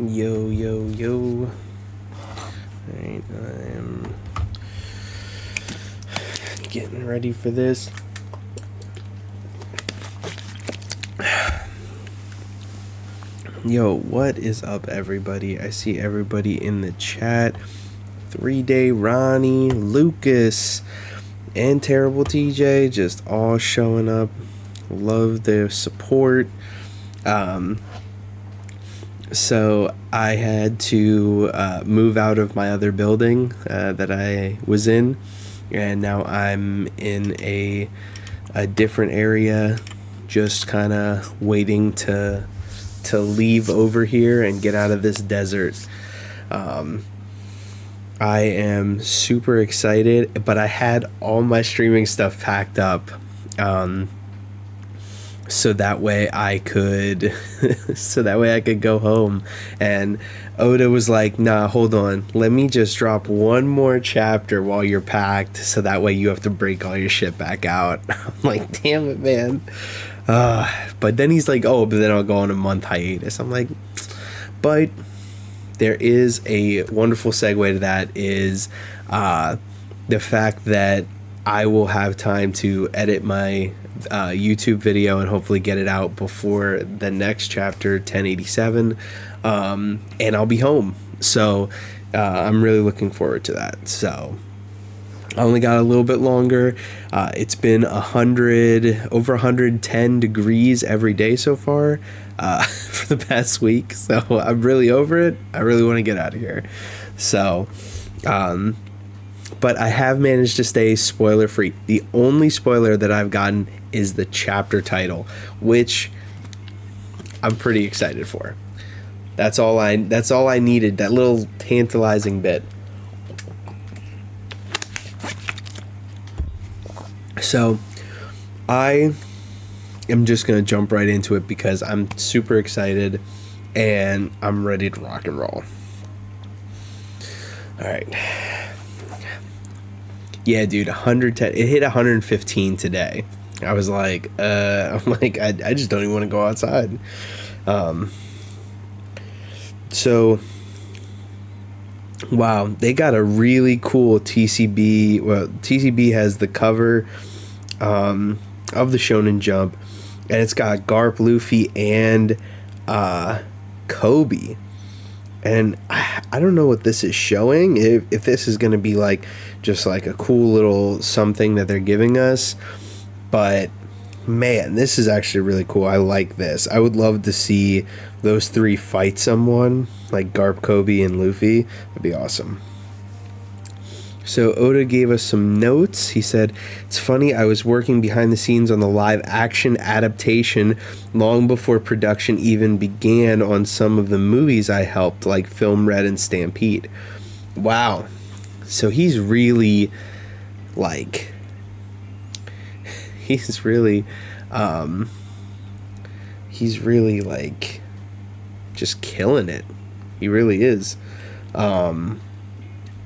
Yo, yo, yo. Alright, I'm getting ready for this. Yo, what is up, everybody? I see everybody in the chat. 3-Day Ronnie, Lucas, and Terrible TJ just all showing up. Love their support. So I had to move out of my other building that I was in, and now I'm in a different area, just kind of waiting to leave over here and get out of this desert. I am super excited, but I had all my streaming stuff packed up. So that way I could go home. And Oda was like, nah, hold on, let me just drop one more chapter while you're packed, so that way you have to break all your shit back out. I'm like, damn it, man. But then he's like, oh, but then I'll go on a month hiatus. I'm like, but there is a wonderful segue to that, is the fact that I will have time to edit my YouTube video and hopefully get it out before the next chapter, 1087, and I'll be home. So I'm really looking forward to that. So I only got a little bit longer. It's been over 110 degrees every day so far for the past week. So I'm really over it. I really want to get out of here. So but I have managed to stay spoiler free. The only spoiler that I've gotten is the chapter title, which I'm pretty excited for. That's all I needed, that little tantalizing bit. So I am just going to jump right into it because I'm super excited and I'm ready to rock and roll. All right. Yeah, dude, 110. It hit 115 today. I was like, I just don't even want to go outside. So, wow, they got a really cool TCB. Well, TCB has the cover of the Shonen Jump, and it's got Garp, Luffy, and Kobe. And I don't know what this is showing, if this is going to be like just like a cool little something that they're giving us. But man, this is actually really cool. I like this. I would love to see those three fight someone, like Garp, Kobe, and Luffy. That'd be awesome. So Oda gave us some notes. He said, it's funny, I was working behind the scenes on the live action adaptation long before production even began on some of the movies I helped, like Film Red and Stampede. Wow. So he's really like just killing it. He really is.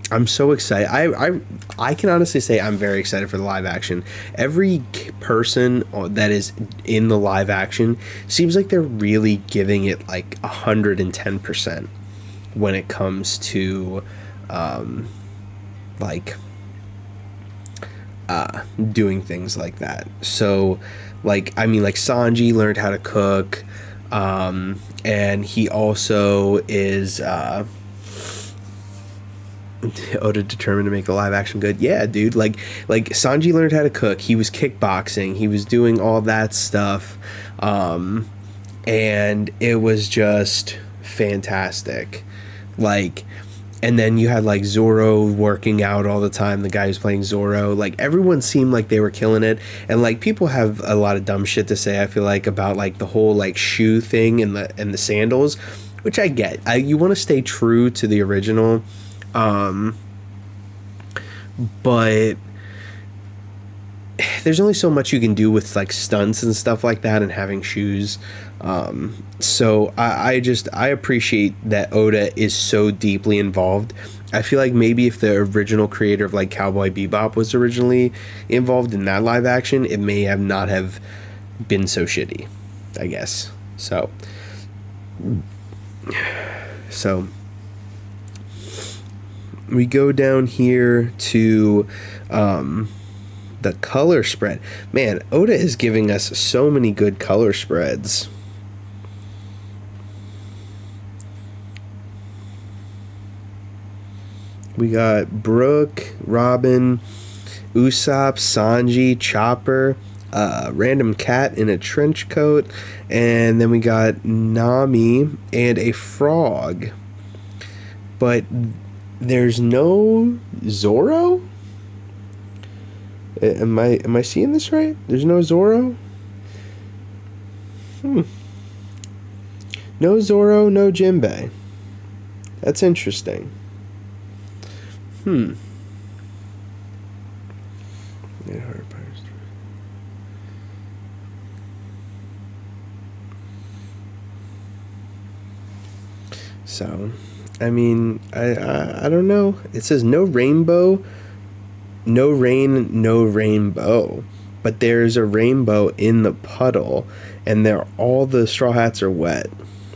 I'm so excited. I can honestly say I'm very excited for the live action. Every person that is in the live action seems like they're really giving it like 110% when it comes to doing things like that. So like, I mean, like Sanji learned how to cook, and he also is Oda determined to make the live action good. Yeah, dude, like Sanji learned how to cook. He was kickboxing. He was doing all that stuff, and it was just fantastic. Like, and then you had like Zoro working out all the time. The guy who's playing Zoro, like everyone seemed like they were killing it. And like people have a lot of dumb shit to say, I feel like, about like the whole like shoe thing and the sandals, which I get. You want to stay true to the original. But there's only so much you can do with like stunts and stuff like that and having shoes. So I appreciate that Oda is so deeply involved. I feel like maybe if the original creator of like Cowboy Bebop was originally involved in that live action, it may have not have been so shitty, I guess. So So we go down here to the color spread. Man, Oda is giving us so many good color spreads. We got Brooke, Robin, Usopp, Sanji, Chopper, random cat in a trench coat, and then we got Nami and a frog. But there's no Zoro? Am I seeing this right? There's no Zoro? No Zoro, no Jinbei. That's interesting. So, I mean, I don't know. It says no rainbow, no rain, no rainbow. But there's a rainbow in the puddle, and all the Straw Hats are wet.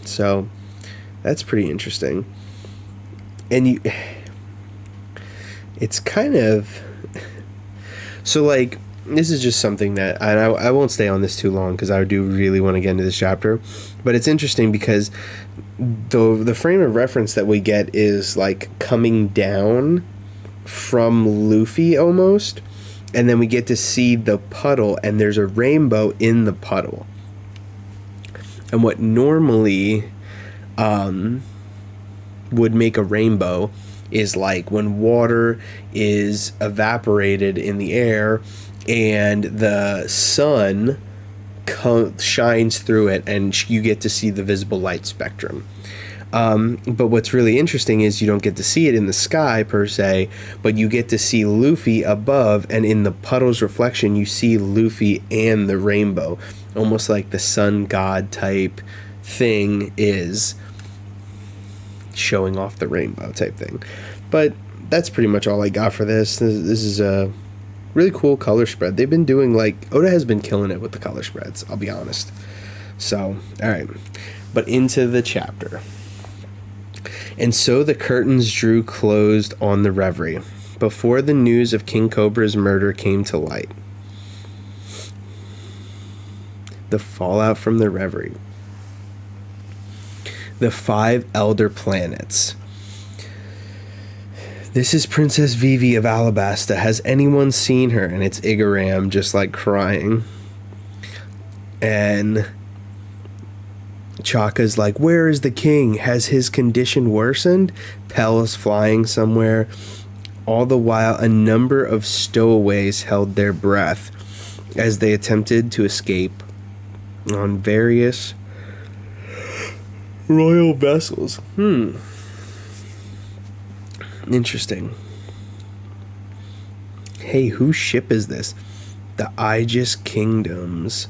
So, that's pretty interesting. And it's kind of... So, like, this is just something that... I won't stay on this too long, because I do really want to get into this chapter. But it's interesting because the frame of reference that we get is, like, coming down from Luffy, almost. And then we get to see the puddle, and there's a rainbow in the puddle. And what normally would make a rainbow is like when water is evaporated in the air and the sun shines through it and you get to see the visible light spectrum. But what's really interesting is you don't get to see it in the sky per se, but you get to see Luffy above, and in the puddle's reflection you see Luffy and the rainbow, almost like the sun god type thing is showing off the rainbow type thing. But that's pretty much all I got for this. This is a really cool color spread. They've been doing, like, Oda has been killing it with the color spreads, I'll be honest. So, alright. But into the chapter. And so the curtains drew closed on the reverie, before the news of King Cobra's murder came to light. The fallout from the reverie. The 5 elder planets. This is Princess Vivi of Alabasta. Has anyone seen her? And it's Igaram just like crying. And Chaka's like, where is the king? Has his condition worsened? Pell is flying somewhere. All the while, a number of stowaways held their breath as they attempted to escape on various royal vessels. Interesting. Hey, whose ship is this? The Aegis Kingdoms.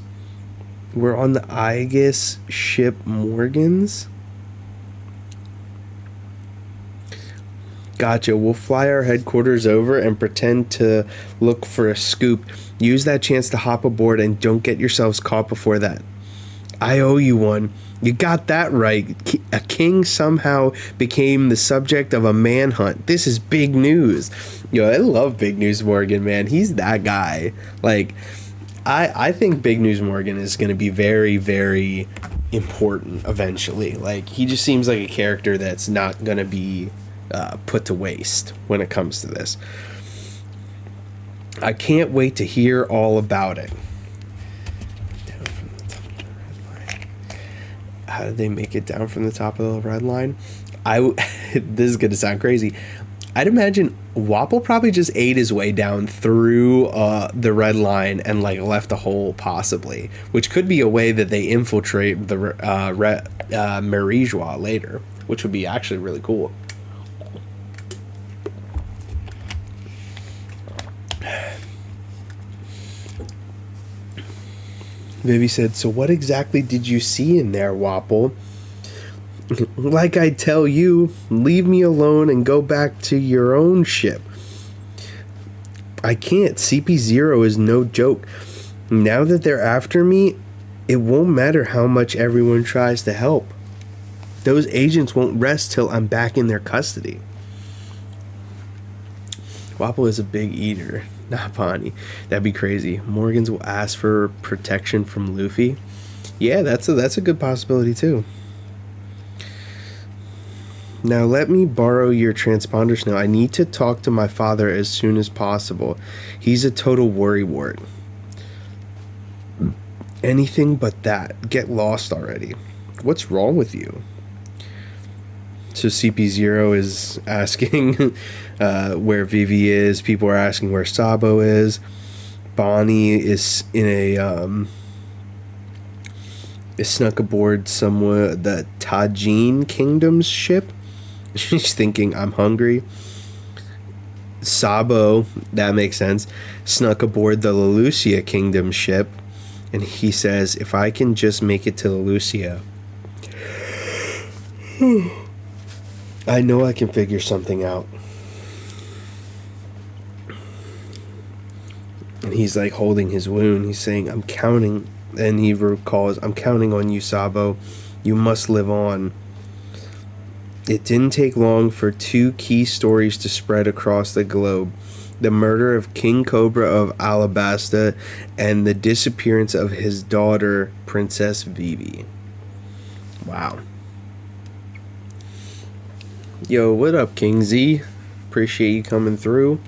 We're on the Aegis ship Morgans. Gotcha. We'll fly our headquarters over and pretend to look for a scoop. Use that chance to hop aboard and don't get yourselves caught before that. I owe you one. You got that right. A king somehow became the subject of a manhunt. This is big news. Yo, I love Big News Morgan, man. He's that guy. Like, I think Big News Morgan is going to be very, very important eventually. Like, he just seems like a character that's not going to be put to waste when it comes to this. I can't wait to hear all about it. How did they make it down from the top of the red line? This is going to sound crazy. I'd imagine Wapple probably just ate his way down through the red line and like left a hole possibly, which could be a way that they infiltrate the Marijua later, which would be actually really cool. Vivi said, so what exactly did you see in there, Wapple? Like I tell you, leave me alone and go back to your own ship. I can't. CP0 is no joke. Now that they're after me, it won't matter how much everyone tries to help. Those agents won't rest till I'm back in their custody. Wapol is a big eater, not Bonnie. That'd be crazy. Morgans will ask for protection from Luffy. Yeah, that's a good possibility too. Now let me borrow your transponders now. I need to talk to my father as soon as possible. He's a total worrywart. Anything but that. Get lost already. What's wrong with you? So CP0 is asking where Vivi is. People are asking where Sabo is. Bonnie is in a is snuck aboard somewhere the Tajin Kingdom's ship. She's thinking, I'm hungry. Sabo, that makes sense, snuck aboard the Lelucia Kingdom ship, and he says, if I can just make it to Lelucia, I know I can figure something out. And he's like holding his wound. He's saying, I'm counting, and he recalls, I'm counting on you, Sabo. You must live on. It didn't take long for two key stories to spread across the globe. The murder of King Cobra of Alabasta and the disappearance of his daughter, Princess Vivi. Wow. Yo, what up, King Z? Appreciate you coming through.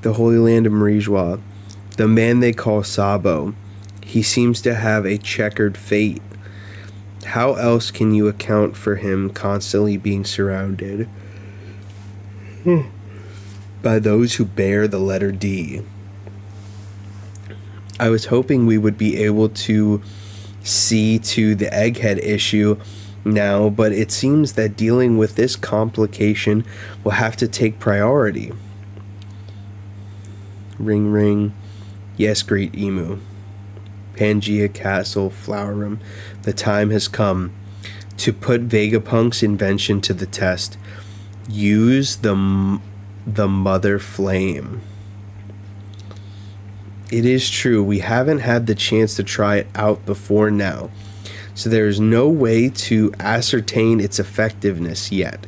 The Holy Land of Marijois. The man they call Sabo. He seems to have a checkered fate. How else can you account for him constantly being surrounded by those who bear the letter D? I was hoping we would be able to see to the egghead issue now, but it seems that dealing with this complication will have to take priority. Ring ring. Yes, great Emu. Pangea Castle, Flower Room. The time has come to put Vegapunk's invention to the test. Use the Mother Flame. It is true, we haven't had the chance to try it out before now, so there is no way to ascertain its effectiveness yet.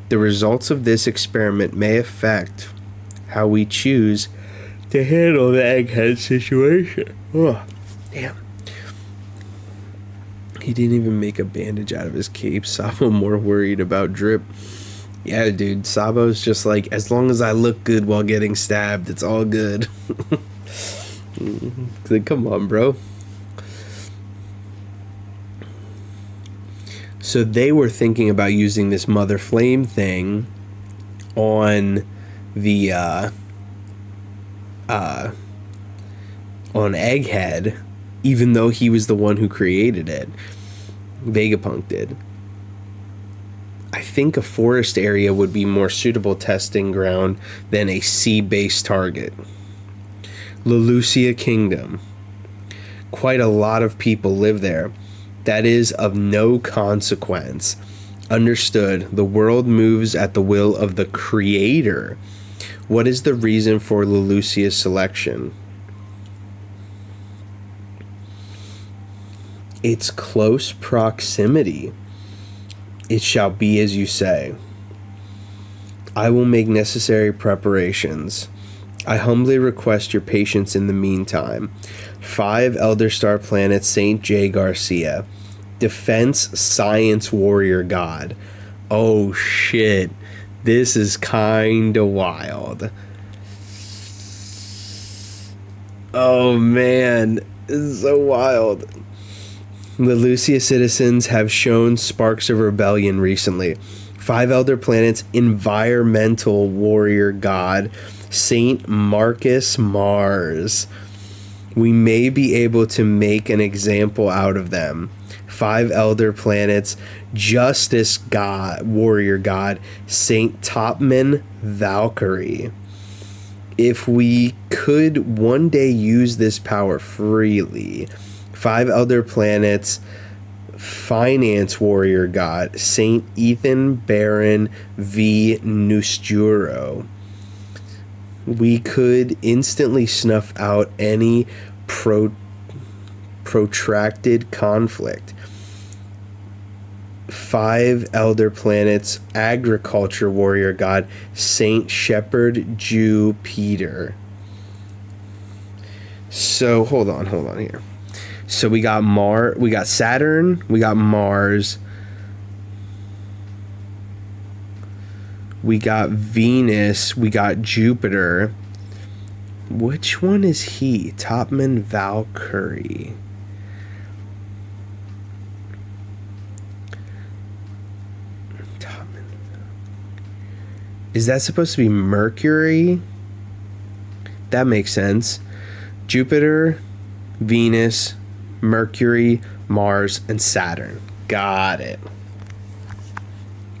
The results of this experiment may affect how we choose to handle the egghead situation. Oh, damn. He didn't even make a bandage out of his cape. Sabo more worried about drip. Yeah, dude. Sabo's just like, as long as I look good while getting stabbed, it's all good. Like, come on, bro. So they were thinking about using this Mother Flame thing on the on Egghead, even though he was the one who created it. Vegapunk did. I think a forest area would be more suitable testing ground than a sea-based target. Lelucia Kingdom. Quite a lot of people live there. That is of no consequence. Understood. The world moves at the will of the Creator. What is the reason for Lelucia's selection? Its close proximity. It shall be as you say. I will make necessary preparations. I humbly request your patience in the meantime. 5 Elder Star planets, St. J. Garcia. Defense Science Warrior God. Oh shit. This is kinda wild. Oh man. This is so wild. The Lelucia citizens have shown sparks of rebellion recently. 5 Elder Planets, Environmental Warrior God, Saint Marcus Mars. We may be able to make an example out of them. 5 Elder Planets, Justice God, Warrior God, Saint Topman Valkyrie. If we could one day use this power freely, 5 Elder Planets, Finance Warrior God, Saint Ethan Baron V. Nusturo. We could instantly snuff out any protracted conflict. 5 elder planets, agriculture warrior god, Saint Shepherd Jew Peter. So hold on here. So we got Saturn, we got Mars, we got Venus, we got Jupiter. Which one is he? Topman Valkyrie. Is that supposed to be Mercury? That makes sense. Jupiter, Venus, Mercury, Mars, and Saturn. Got it.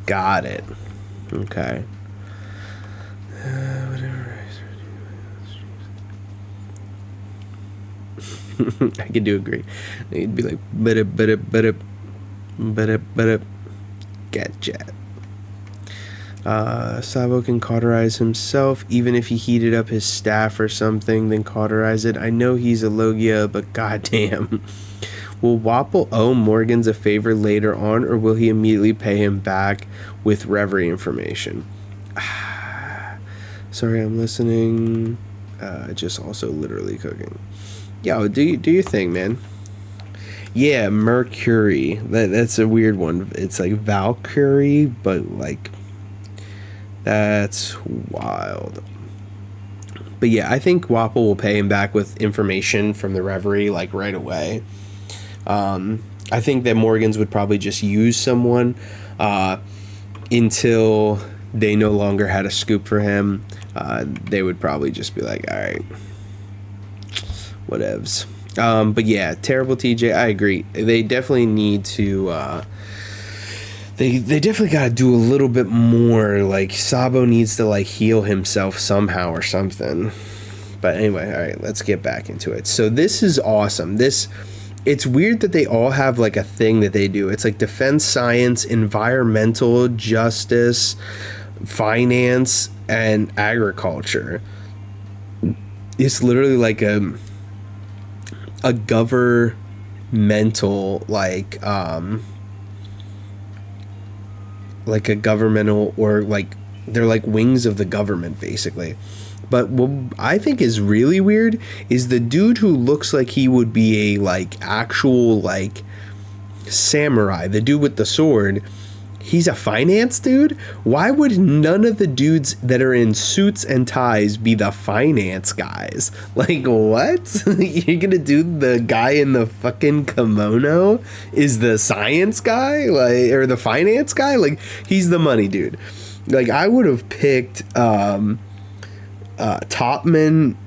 Okay. I could do agree. It'd be like, Gadget. Sabo can cauterize himself, even if he heated up his staff or something, then cauterize it. I know he's a Logia, but goddamn. Will Wapple owe Morgans a favor later on, or will he immediately pay him back with Reverie information? Sorry, I'm listening. Just also literally cooking. Yo, do your thing, man. Yeah, Mercury. That's a weird one. It's like Valkyrie, but like... That's wild. But yeah, I think Wapple will pay him back with information from the Reverie, like, right away. I think that Morgans would probably just use someone until they no longer had a scoop for him. They would probably just be like, all right, whatevs. But yeah, terrible TJ, I agree. They definitely need to... They definitely got to do a little bit more. Like, Sabo needs to, like, heal himself somehow or something. But anyway, all right, let's get back into it. So this is awesome. It's weird that they all have, like, a thing that they do. It's like defense science, environmental justice, finance, and agriculture. It's literally like a governmental, like a governmental, or like they're like wings of the government basically. But what I think is really weird is the dude who looks like he would be a like actual like samurai, the dude with the sword, he's a finance dude. Why would none of the dudes that are in suits and ties be the finance guys? Like, what? You're gonna do the guy in the fucking kimono is the science guy, like, or the finance guy? Like, he's the money dude. Like, I would have picked Topman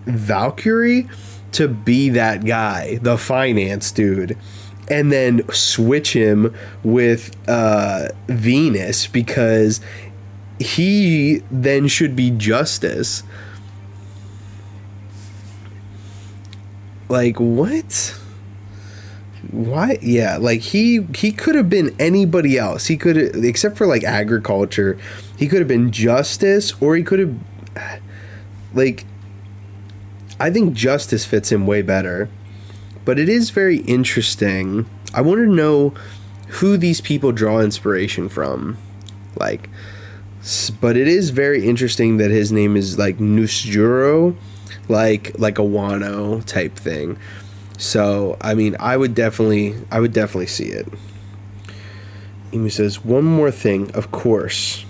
Valkyrie to be that guy, the finance dude, and then switch him with Venus, because he then should be Justice. Like, what? Why? Yeah, like he could have been anybody else. He could have, except for like agriculture, he could have been Justice, or he could have, like, I think Justice fits him way better. But it is very interesting. I want to know who these people draw inspiration from. Like, but it is very interesting that his name is like Nusjuro, like a Wano type thing. So, I mean, I would definitely see it. Emu says, one more thing, of course.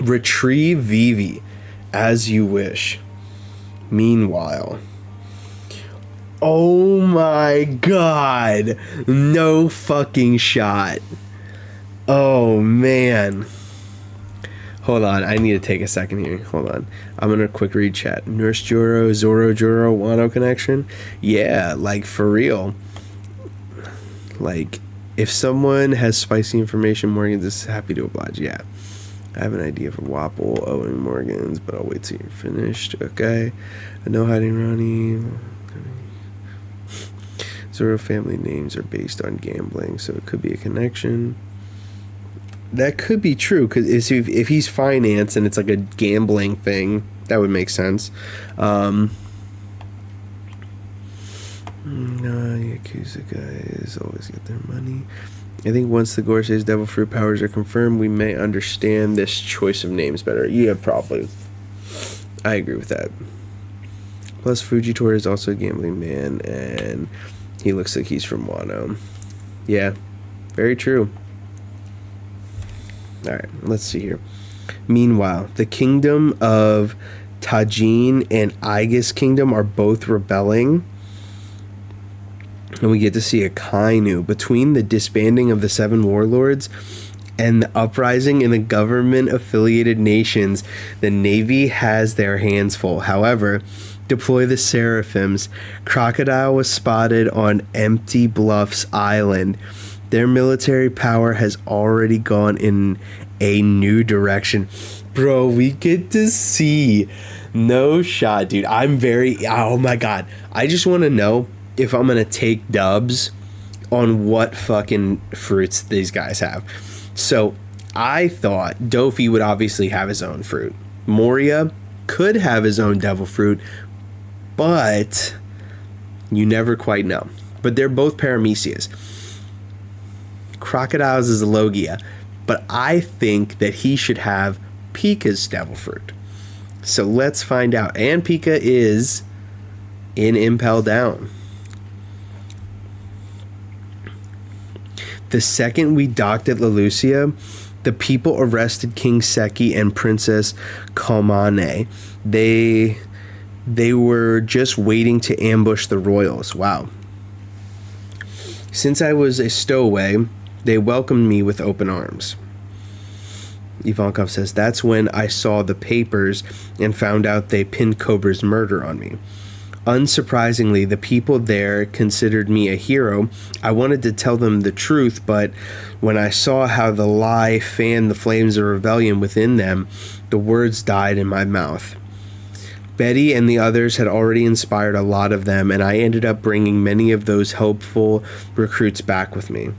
Retrieve Vivi as you wish. Meanwhile... Oh my god. No fucking shot. Oh man. Hold on, I need to take a second here. Hold on. I'm gonna quick read chat. Nurse Juro, Zoro Juro, Wano connection? Yeah, like for real. Like, if someone has spicy information, Morgan is happy to oblige. Yeah. I have an idea for Wapple owing Morgans, but I'll wait till you're finished. Okay. I know hiding Ronnie. Zoro family names are based on gambling, so it could be a connection. That could be true, because if he's finance and it's like a gambling thing, that would make sense. Yeah. Yakuza guys always get their money. I think once the Gorsei's devil fruit powers are confirmed, we may understand this choice of names better. Yeah, probably. I agree with that. Plus, Fujitora is also a gambling man, and he looks like he's from Wano. Yeah, very true. Alright, let's see here. Meanwhile, the kingdom of Tajin and Aegis Kingdom are both rebelling. And we get to see a Kainu. Between the disbanding of the 7 warlords and the uprising in the government-affiliated nations, the Navy has their hands full. However, deploy the Seraphims. Crocodile was spotted on Empty Bluffs Island. Their military power has already gone in a new direction. Bro, we get to see. No shot, dude. Oh my god. I just want to know if I'm going to take dubs on what fucking fruits these guys have. So, I thought Dofi would obviously have his own fruit. Moria could have his own devil fruit, but you never quite know. But they're both Paramecias. Crocodile's is Logia, but I think that he should have Pika's devil fruit. So let's find out. And Pika is in Impel Down. The second we docked at Lelucia, the people arrested King Seki and Princess Komane. They were just waiting to ambush the royals. Wow. Since I was a stowaway, they welcomed me with open arms. Ivankov says, that's when I saw the papers and found out they pinned Cobra's murder on me. Unsurprisingly, the people there considered me a hero. I wanted to tell them the truth, but when I saw how the lie fanned the flames of rebellion within them, the words died in my mouth. Betty and the others had already inspired a lot of them, and I ended up bringing many of those hopeful recruits back with me.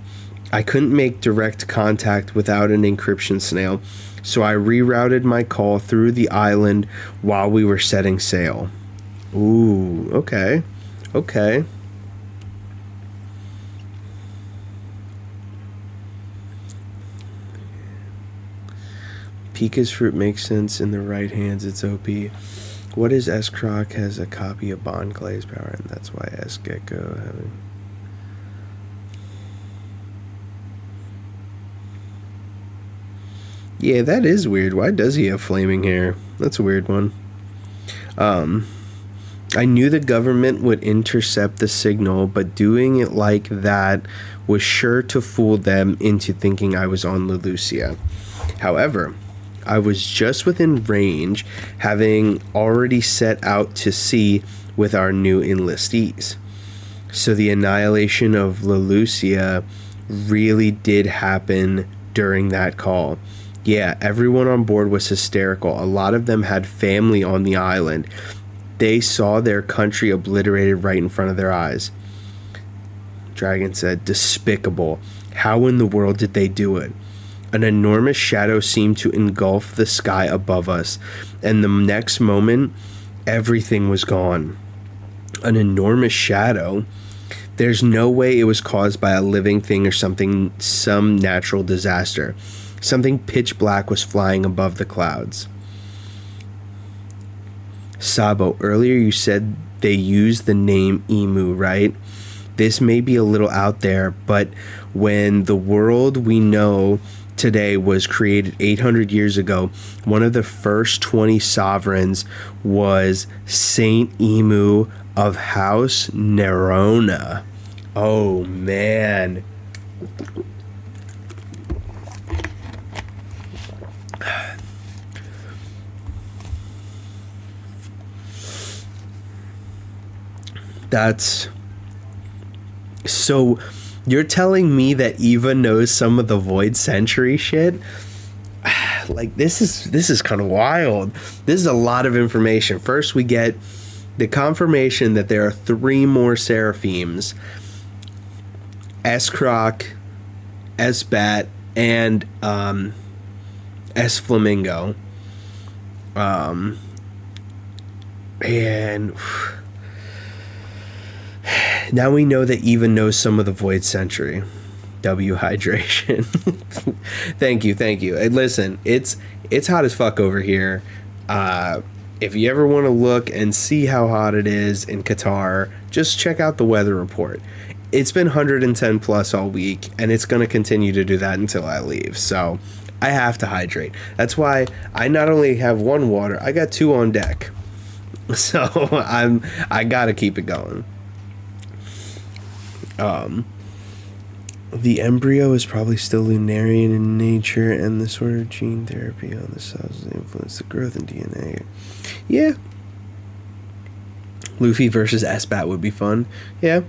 I couldn't make direct contact without an encryption snail, so I rerouted my call through the island while we were setting sail. Ooh, okay. Okay. Pika's fruit makes sense in the right hands. It's OP. What is S-Croc has a copy of Bon Clay's power, and that's why S-Gecko having... Yeah, that is weird. Why does he have flaming hair? That's a weird one. I knew the government would intercept the signal, but doing it like that was sure to fool them into thinking I was on Lelucia. However, I was just within range, having already set out to sea with our new enlistees. So the annihilation of Lelucia really did happen during that call. Yeah, everyone on board was hysterical. A lot of them had family on the island. They saw their country obliterated right in front of their eyes. Dragon said, despicable. How in the world did they do it? An enormous shadow seemed to engulf the sky above us, and the next moment, everything was gone. An enormous shadow? There's no way it was caused by a living thing or some natural disaster. Something pitch black was flying above the clouds. Sabo, earlier you said they used the name Emu, right? This may be a little out there, but when the world we know today was created 800 years ago, one of the first 20 sovereigns was Saint Emu of House Nerona. Oh, man. That's so. You're telling me that Eva knows some of the Void Century shit? Like, this is kind of wild. This is a lot of information. First, we get the confirmation that there are 3 more Seraphims: S-Croc, S-Bat, and S-Flamingo. And Now we know that Eva knows some of the Void Century. W hydration. Thank you. And listen, it's hot as fuck over here. If you ever want to look and see how hot it is in Qatar, just check out the weather report. It's been 110 plus all week, and it's going to continue to do that until I leave. So I have to hydrate. That's why I not only have one water, I got two on deck. So I got to keep it going. The embryo is probably still Lunarian in nature, and the sort of gene therapy on the cells influence the growth in DNA. Yeah. Luffy versus S-Bat would be fun. Yeah.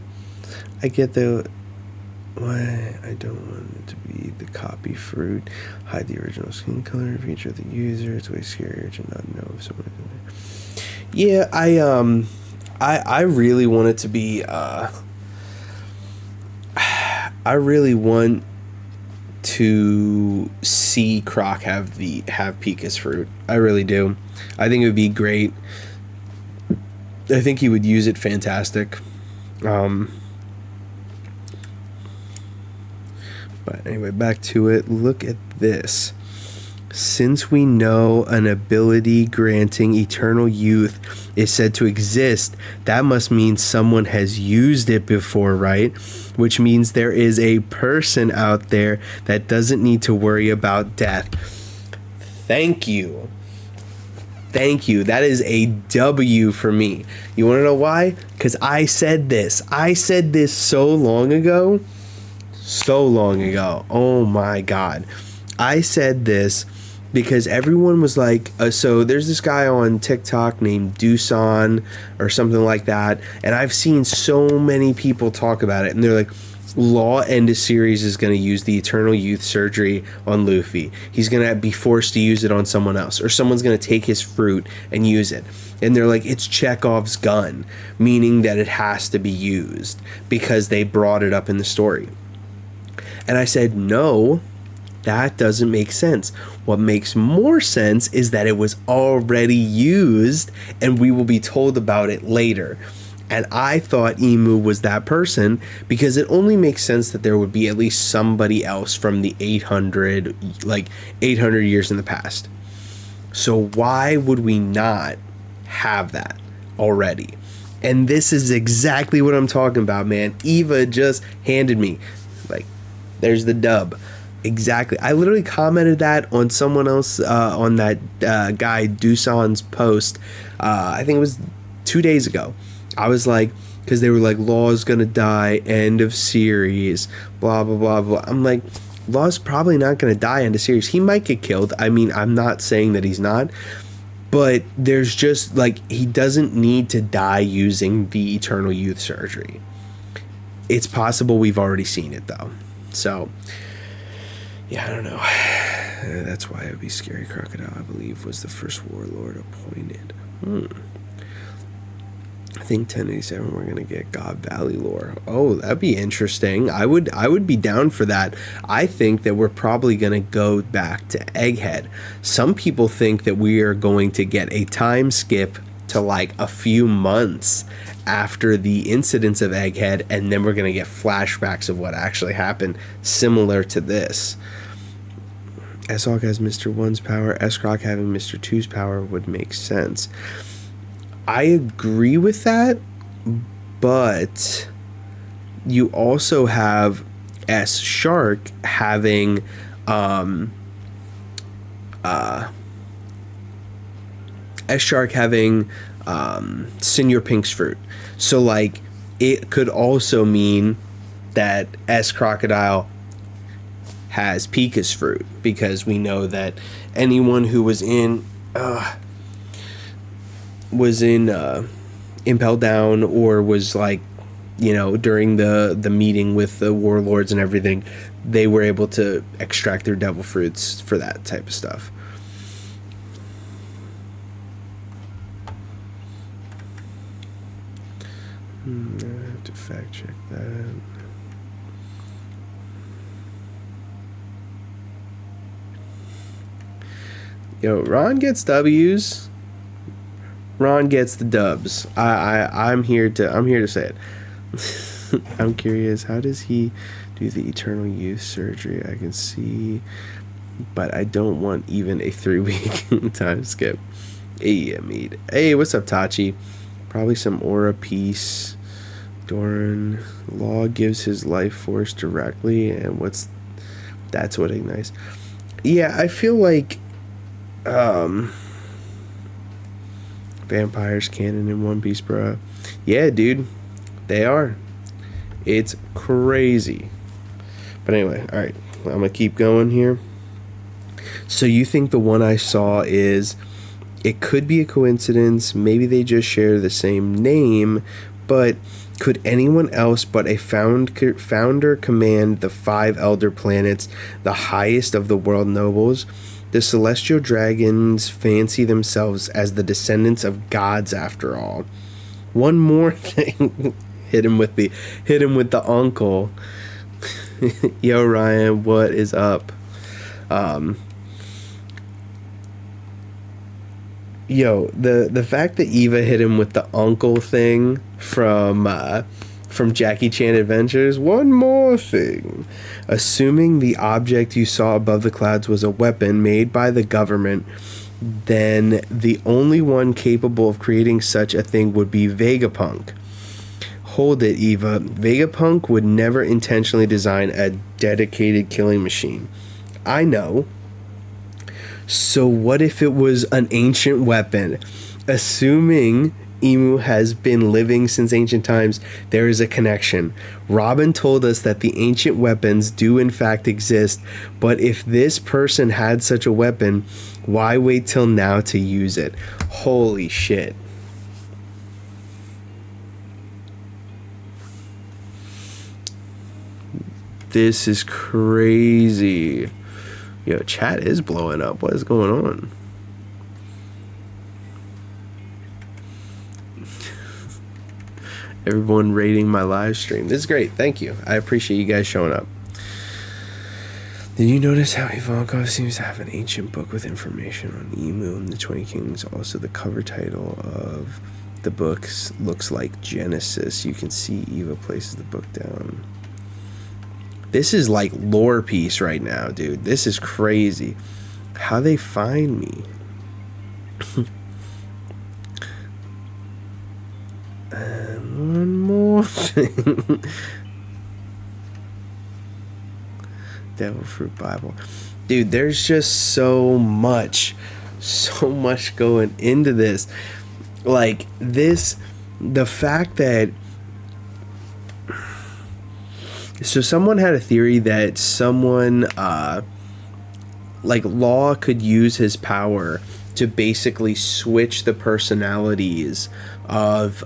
I get why I don't want it to be the copy fruit. Hide the original skin color, feature the user. It's way scarier to not know if someone is. Yeah, I really want it to be I really want to see Croc have Pika's fruit. I really do. I think it would be great. I think he would use it fantastic. But anyway, back to it. Look at this. Since we know an ability granting eternal youth is said to exist, that must mean someone has used it before, right? Which means there is a person out there that doesn't need to worry about death. Thank you. That is a W for me. You want to know why? Because I said this so long ago. Oh my God. I said this because everyone was like, so there's this guy on TikTok named Dusan or something like that, and I've seen so many people talk about it, and they're like, Law End of Series is going to use the Eternal Youth Surgery on Luffy. He's going to be forced to use it on someone else, or someone's going to take his fruit and use it. And they're like, it's Chekhov's gun, meaning that it has to be used because they brought it up in the story. And I said, no, that doesn't make sense. What makes more sense is that it was already used and we will be told about it later. And I thought Emu was that person because it only makes sense that there would be at least somebody else from the 800 years in the past. So why would we not have that already? And this is exactly what I'm talking about, man. Eva just handed me, there's the dub. Exactly. I literally commented that on someone else, on that guy Dusan's post. I think it was 2 days ago. I was like, because they were like, Law's gonna die, end of series, blah, blah, blah, blah. I'm like, Law's probably not gonna die, end of series. He might get killed. I mean, I'm not saying that he's not. But there's just, he doesn't need to die using the Eternal Youth Surgery. It's possible we've already seen it, though. So, yeah, I don't know. That's why it would be Scary Crocodile, I believe, was the first warlord appointed. I think 1087 we're gonna get God Valley lore. Oh, that'd be interesting. I would be down for that. I think that we're probably gonna go back to Egghead. Some people think that we are going to get a time skip to a few months after the incidents of Egghead, and then we're gonna get flashbacks of what actually happened, similar to this. S-Hawk has Mr. 1's power, S-Croc having Mr. 2's power would make sense. I agree with that, but you also have S-Shark having Senior Pink's fruit. So it could also mean that S-Crocodile has Pika's fruit, because we know that anyone who was in Impel Down, or was during the meeting with the warlords and everything, they were able to extract their devil fruits for that type of stuff. I have to fact check that. Yo, Ron gets W's. Ron gets the dubs. I'm here to say it. I'm curious, how does he do the eternal youth surgery? I can see, but I don't want even a 3-week time skip. Hey, Amid. Hey, what's up, Tachi? Probably some aura piece. Doran. Law gives his life force directly, and that's what ignites. Yeah, I feel like vampires canon in One Piece, bro. Yeah, dude, they are. It's crazy. But anyway, all right, I'm gonna keep going here. So you think the one I saw is, it could be a coincidence, maybe they just share the same name, but could anyone else but a founder command the 5 elder planets, the highest of the world nobles? The celestial dragons fancy themselves as the descendants of gods after all. One more thing. hit him with the uncle. Yo, Ryan, what is up? Yo, the fact that Eva hit him with the uncle thing from Jackie Chan Adventures. One more thing. Assuming the object you saw above the clouds was a weapon made by the government, then the only one capable of creating such a thing would be Vegapunk. Hold it, Eva. Vegapunk would never intentionally design a dedicated killing machine. I know. So what if it was an ancient weapon? Assuming Imu has been living since ancient times, there is a connection. Robin told us that the ancient weapons do in fact exist, but if this person had such a weapon, why wait till now to use it? Holy shit. This is crazy. Yo, chat is blowing up. What is going on? Everyone rating my live stream. This is great. Thank you. I appreciate you guys showing up. Did you notice how Ivankov seems to have an ancient book with information on Emu and the 20 Kings? Also, the cover title of the books looks like Genesis. You can see Eva places the book down. This is like lore piece right now, dude. This is crazy. How they find me. And one more thing. Devil Fruit Bible. Dude, there's just so much going into this. Like this, the fact that, so someone had a theory that someone, like Law could use his power to basically switch the personalities of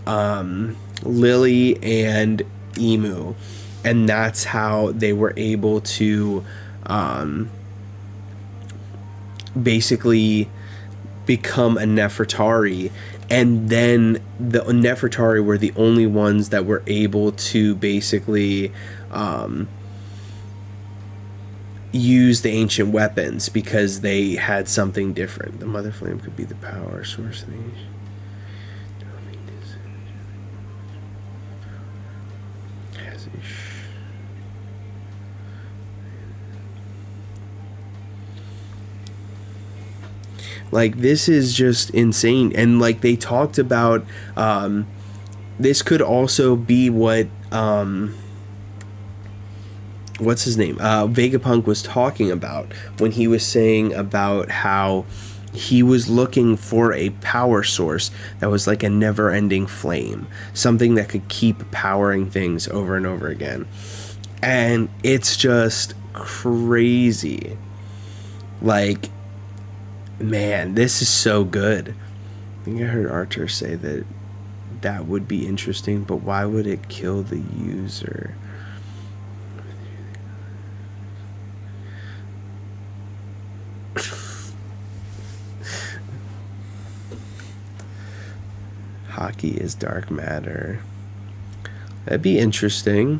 Lily and Emu. And that's how they were able to basically become a Nefertari. And then the Nefertari were the only ones that were able to basically use the ancient weapons because they had something different. The Mother Flame could be the power source of the ancient. Like, this is just insane. And like they talked about, this could also be what what's his name, Vegapunk was talking about when he was saying about how he was looking for a power source that was like a never-ending flame, something that could keep powering things over and over again. And it's just crazy. Like, man, this is so good. I think I heard Archer say that that would be interesting, but why would it kill the user? Hockey is dark matter. That'd be interesting.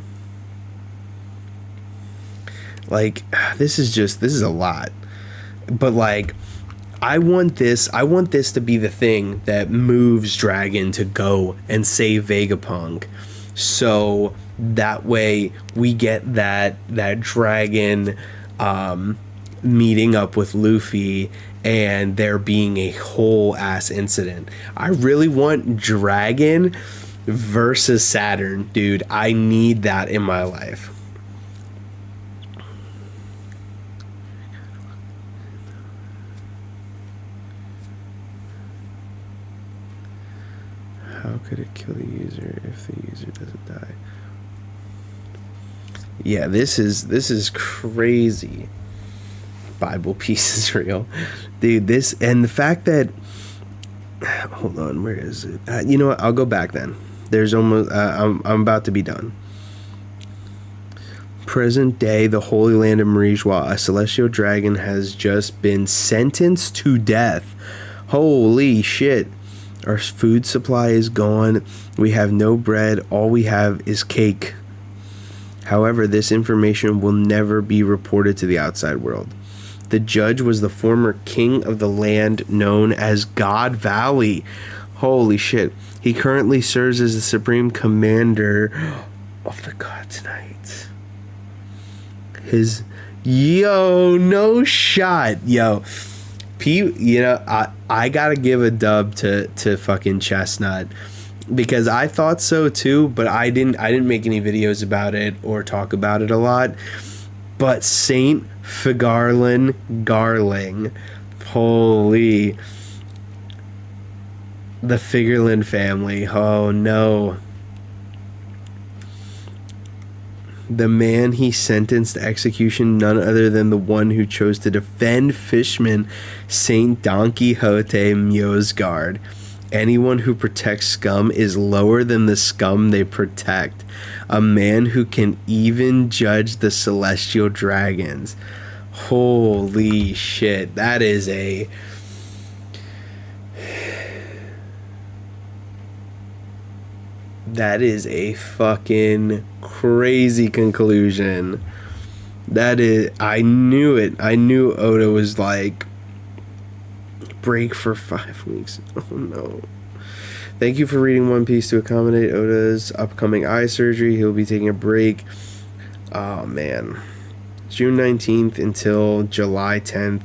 Like, this is a lot. But like, I want this to be the thing that moves Dragon to go and save Vegapunk, so that way we get that dragon meeting up with Luffy and there being a whole ass incident. I really want Dragon versus Saturn, dude. I need that in my life. How could it kill the user if the user doesn't die? Yeah, this is crazy. Bible piece is real, dude. This, and the fact that, hold on, where is it? You know what? I'll go back then. There's almost I'm about to be done. Present day, the Holy Land of Marijwa, a celestial dragon has just been sentenced to death. Holy shit. Our food supply is gone. We have no bread. All we have is cake. However, this information will never be reported to the outside world. The judge was the former king of the land known as God Valley. Holy shit. He currently serves as the supreme commander of the God's Knights. No shot. Yo. I gotta give a dub to fucking Chestnut, because I thought so too, but I didn't make any videos about it or talk about it a lot. But Saint Figarlin Garling, holy, the Figarlin family, oh no. The man he sentenced to execution, none other than the one who chose to defend Fishman, Saint Don Quixote Mjosgard. Anyone who protects scum is lower than the scum they protect. A man who can even judge the celestial dragons. Holy shit, that is a... That is a fucking crazy conclusion. That is... I knew it. I knew Oda was like... break for 5 weeks. Oh no. Thank you for reading One Piece to accommodate Oda's upcoming eye surgery. He'll be taking a break. Oh man. June 19th until July 10th.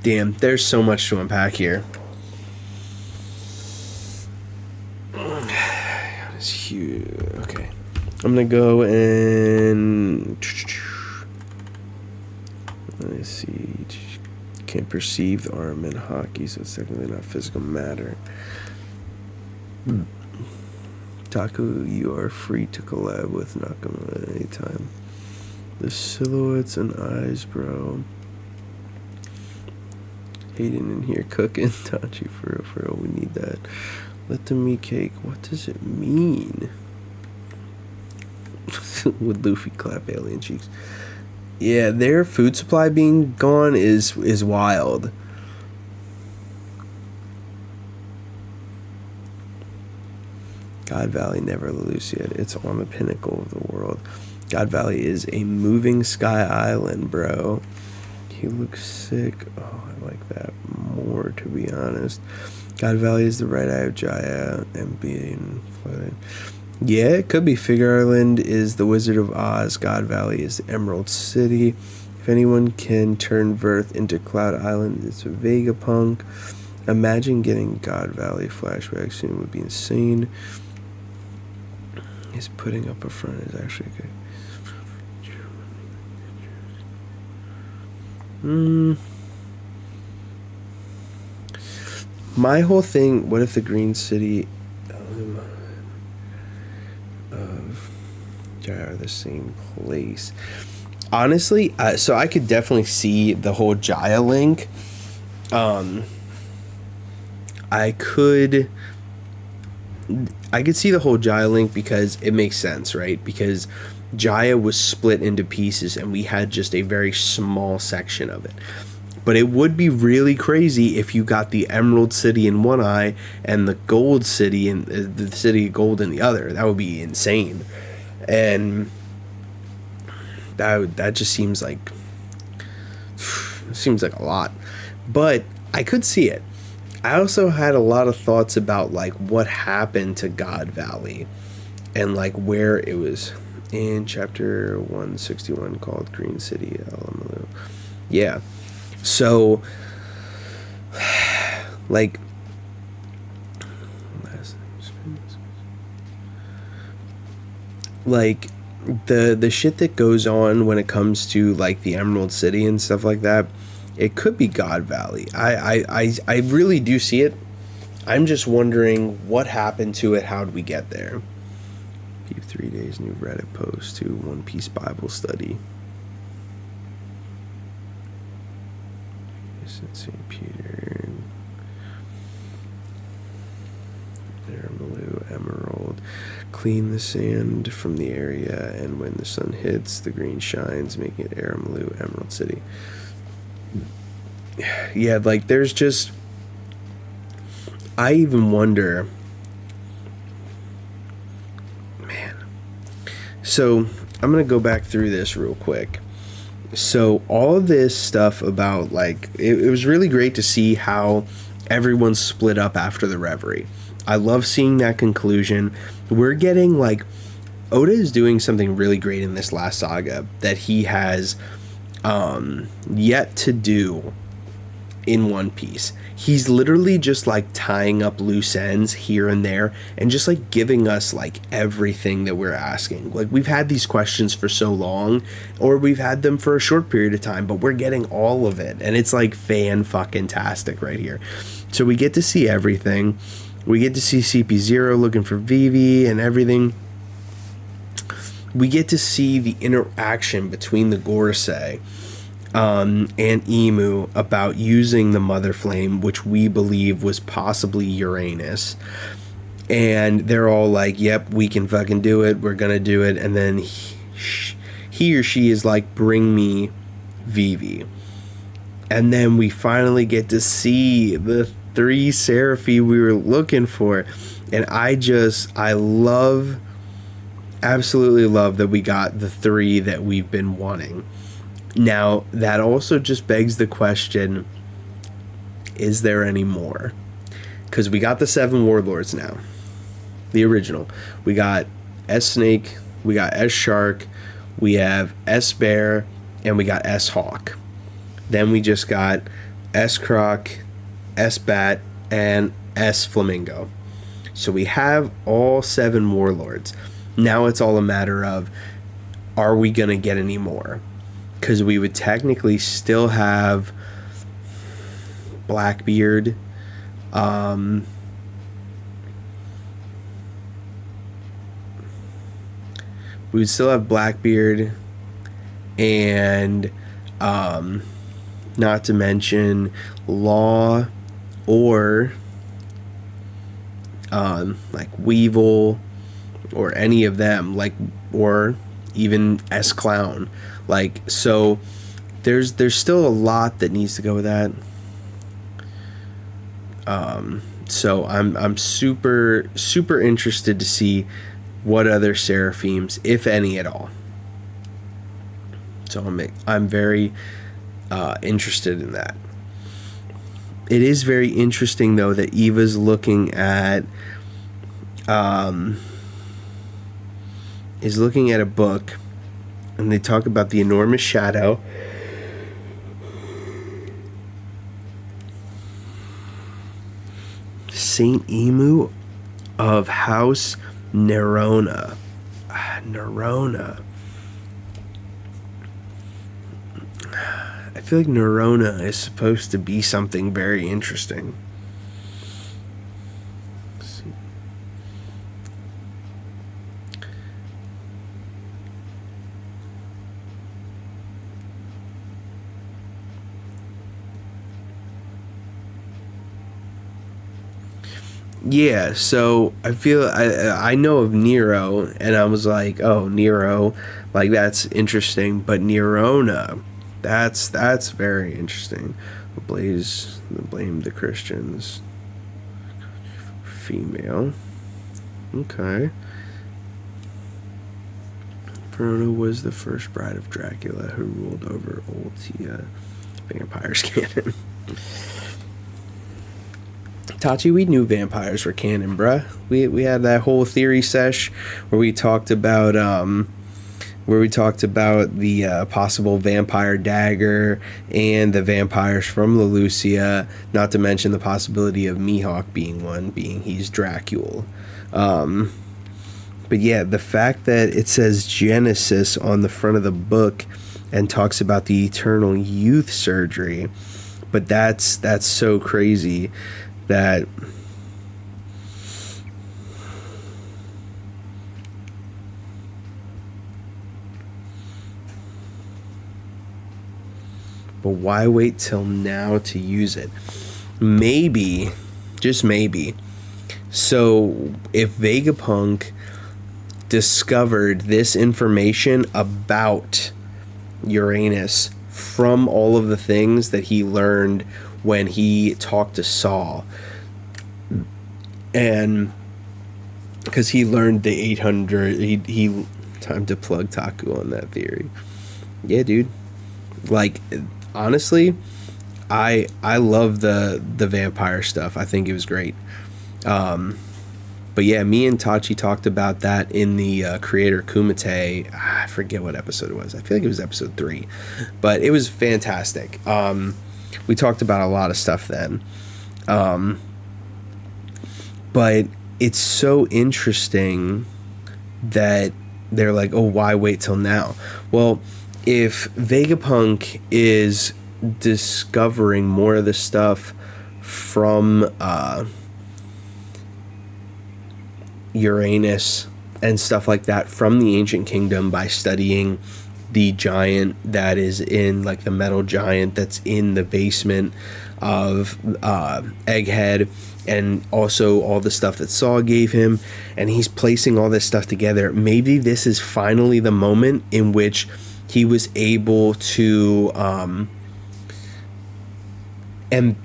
Damn, there's so much to unpack here. It's huge. Okay. I'm gonna go and... let's see. Can't perceive the arm in hockey, so it's technically not physical matter. Taku, you are free to collab with Nakama at any time. The silhouettes and eyes, bro. Hayden in here cooking. Tachi, for real, we need that. Let them eat cake. What does it mean? Would Luffy clap alien cheeks? Yeah, their food supply being gone is wild. God Valley, never lose yet. It's on the pinnacle of the world. God Valley is a moving sky island, bro. He looks sick. Oh, I like that more, to be honest. God Valley is the right eye of Jaya and being floated. Yeah, it could be. Figure Island is the Wizard of Oz. God Valley is the Emerald City. If anyone can turn Verth into Cloud Island, it's a Vegapunk. Imagine getting God Valley flashback soon would be insane. He's putting up a front is actually good. My whole thing, what if the Green City of Jaya are the same place? Honestly, so I could definitely see the whole Jaya link. I could see the whole Jaya link because it makes sense, right? Because Jaya was split into pieces and we had just a very small section of it. But it would be really crazy if you got the Emerald City in one eye and the Gold City and the City of Gold in the other. That would be insane. And that just seems like a lot. But I could see it. I also had a lot of thoughts about like what happened to God Valley and like where it was in chapter 161 called Green City Alamalu. Yeah. So like the shit that goes on when it comes to like the Emerald City and stuff like that, it could be God Valley. I really do see it. I'm just wondering what happened to it. How did we get there? Keep 3 days new Reddit post to One Piece Bible study. St. Peter. Emerald. Clean the sand from the area, and when the sun hits, the green shines, making it Aramalu, Emerald City. Yeah, like there's just... I even wonder... Man. So, I'm going to go back through this real quick. So, all of this stuff about, like... It was really great to see how everyone split up after the Reverie. I love seeing that conclusion. We're getting, like... Oda is doing something really great in this last saga that he has yet to do in One Piece. He's literally just like tying up loose ends here and there and just like giving us like everything that we're asking. Like we've had these questions for so long, or we've had them for a short period of time, but we're getting all of it, and it's like fan-fucking-tastic right here. So we get to see everything. We get to see CP0 looking for Vivi and everything. We get to see the interaction between the Gorosei and Emu about using the Mother Flame, which we believe was possibly Uranus. And they're all like, yep, we can fucking do it. We're going to do it. And then he or she is like, bring me Vivi. And then we finally get to see the 3 Seraphim we were looking for. And I absolutely love that we got the 3 that we've been wanting. Now, that also just begs the question, is there any more? Because we got the 7 warlords now. The original. We got S-Snake, we got S-Shark, we have S-Bear, and we got S-Hawk. Then we just got S-Croc, S-Bat, and S-Flamingo. So we have all 7 warlords. Now it's all a matter of, are we going to get any more? Because we would technically still have Blackbeard. We would still have Blackbeard. And not to mention Law or like Weevil or any of them, like, or even S-Clown. Like, so there's still a lot that needs to go with that. So I'm super interested to see what other Seraphims, if any at all. So I'm very interested in that. It is very interesting though that Eva's looking at a book, and they talk about the enormous shadow. Saint Emu of House Nerona. Nerona. I feel like Nerona is supposed to be something very interesting. Yeah, so I feel I know of Nero, and I was like, oh, Nero, like that's interesting, but Nerona, That's very interesting. Blaze blamed the Christians. Female. Okay. Verona was the first bride of Dracula who ruled over Oltia. Vampires canon. Tachi, we knew vampires were canon, bruh. We had that whole theory sesh where we talked about the possible vampire dagger and the vampires from Lelucia, not to mention the possibility of Mihawk being one, being he's Dracula. But yeah, the fact that it says Genesis on the front of the book and talks about the eternal youth surgery, but that's so crazy that but why wait till now to use it? Maybe, just maybe. So if Vegapunk discovered this information about Uranus from all of the things that he learned when he talked to Saul, and because he learned the 800, he time to plug Taku on that theory. Yeah, dude. Like, honestly, I love the vampire stuff. I think it was great. But yeah, me and Tachi talked about that in the Creator Kumite. I forget what episode it was. I feel like it was episode 3. But it was fantastic. We talked about a lot of stuff then. But it's so interesting that they're like, oh, why wait till now? Well, if Vegapunk is discovering more of the stuff from Uranus and stuff like that from the ancient kingdom by studying the giant that is in, like, the metal giant that's in the basement of Egghead, and also all the stuff that Saw gave him, and he's placing all this stuff together, maybe this is finally the moment in which he was able to and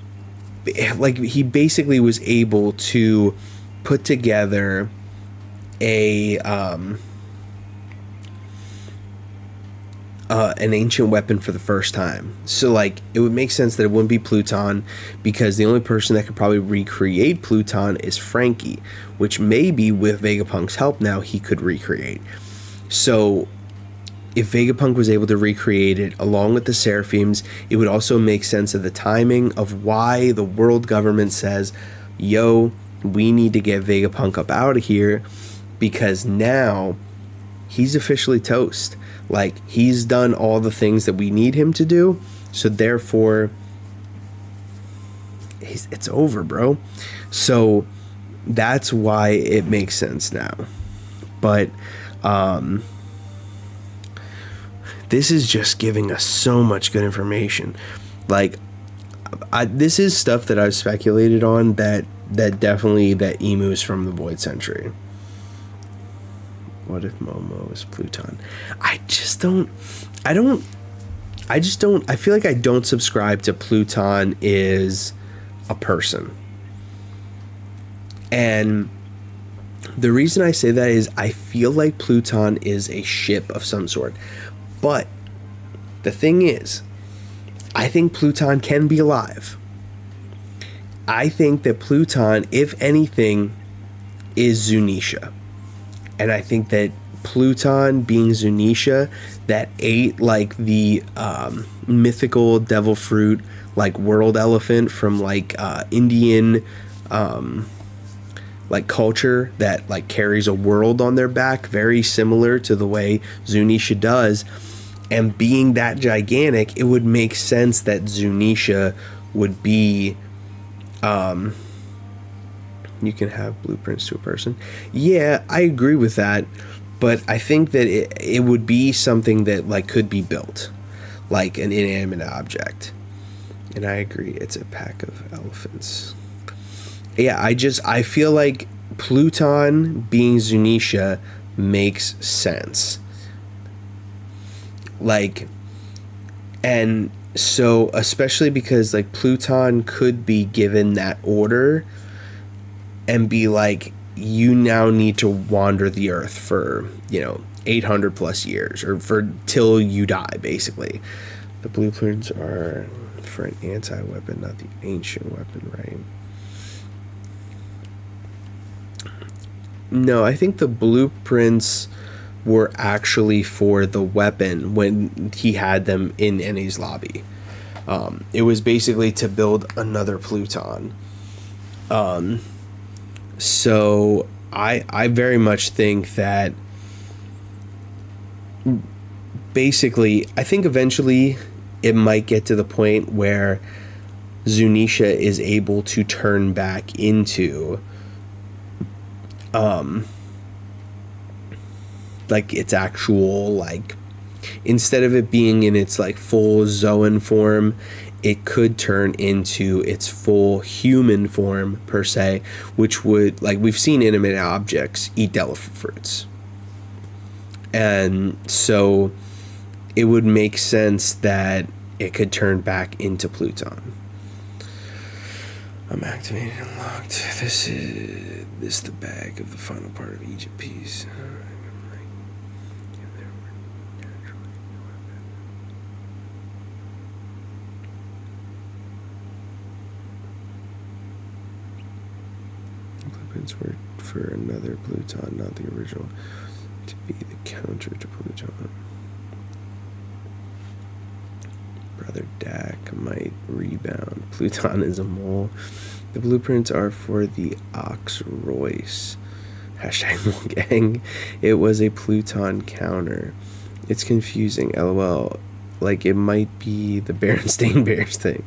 like he basically was able to put together an ancient weapon for the first time. So, like, it would make sense that it wouldn't be Pluton, because the only person that could probably recreate Pluton is Frankie, which maybe with Vegapunk's help now he could recreate. So if Vegapunk was able to recreate it along with the Seraphims, it would also make sense of the timing of why the world government says, yo, we need to get Vegapunk up out of here, because now he's officially toast. Like, he's done all the things that we need him to do, so therefore it's over, bro. So that's why it makes sense now. But this is just giving us so much good information. Like, this is stuff that I've speculated on that definitely that Emu is from the Void Century. What if Momo is Pluton? I feel like I don't subscribe to Pluton is a person. And the reason I say that is I feel like Pluton is a ship of some sort. But the thing is, I think Pluton can be alive. I think that Pluton, if anything, is Zunisha. And I think that Pluton being Zunisha that ate, like, the mythical devil fruit, like, world elephant from, like, Indian like culture that, like, carries a world on their back, very similar to the way Zunisha does. And being that gigantic, it would make sense that Zunisha would be you can have blueprints to a person. Yeah, I agree with that, but I think that it would be something that, like, could be built, like an inanimate object. And I agree, it's a pack of elephants. Yeah, I feel like Pluton being Zunisha makes sense. Like, And so, especially because like Pluton could be given that order and be like, you now need to wander the earth for, 800 plus years, or for till you die, basically. The blueprints are for an anti-weapon, not the ancient weapon, right? No, I think the blueprints were actually for the weapon when he had them in Eni's lobby. It was basically to build another Pluton. So I very much think that basically, I think eventually it might get to the point where Zunisha is able to turn back into like its actual, like, instead of it being in its like full Zoan form, it could turn into its full human form per se, which would, like, we've seen inanimate objects eat devil fruits, and so it would make sense that it could turn back into Pluton. I'm activated and locked. This is the bag of the final part of Egypt piece. Blueprints were for another Pluton, not the original, to be the counter to Pluton. Brother Dak might rebound. Pluton is a mole. The blueprints are for the Ox Royce. Hashtag Mole Gang. It was a Pluton counter. It's confusing, lol. Like, it might be the Berenstain Bears thing.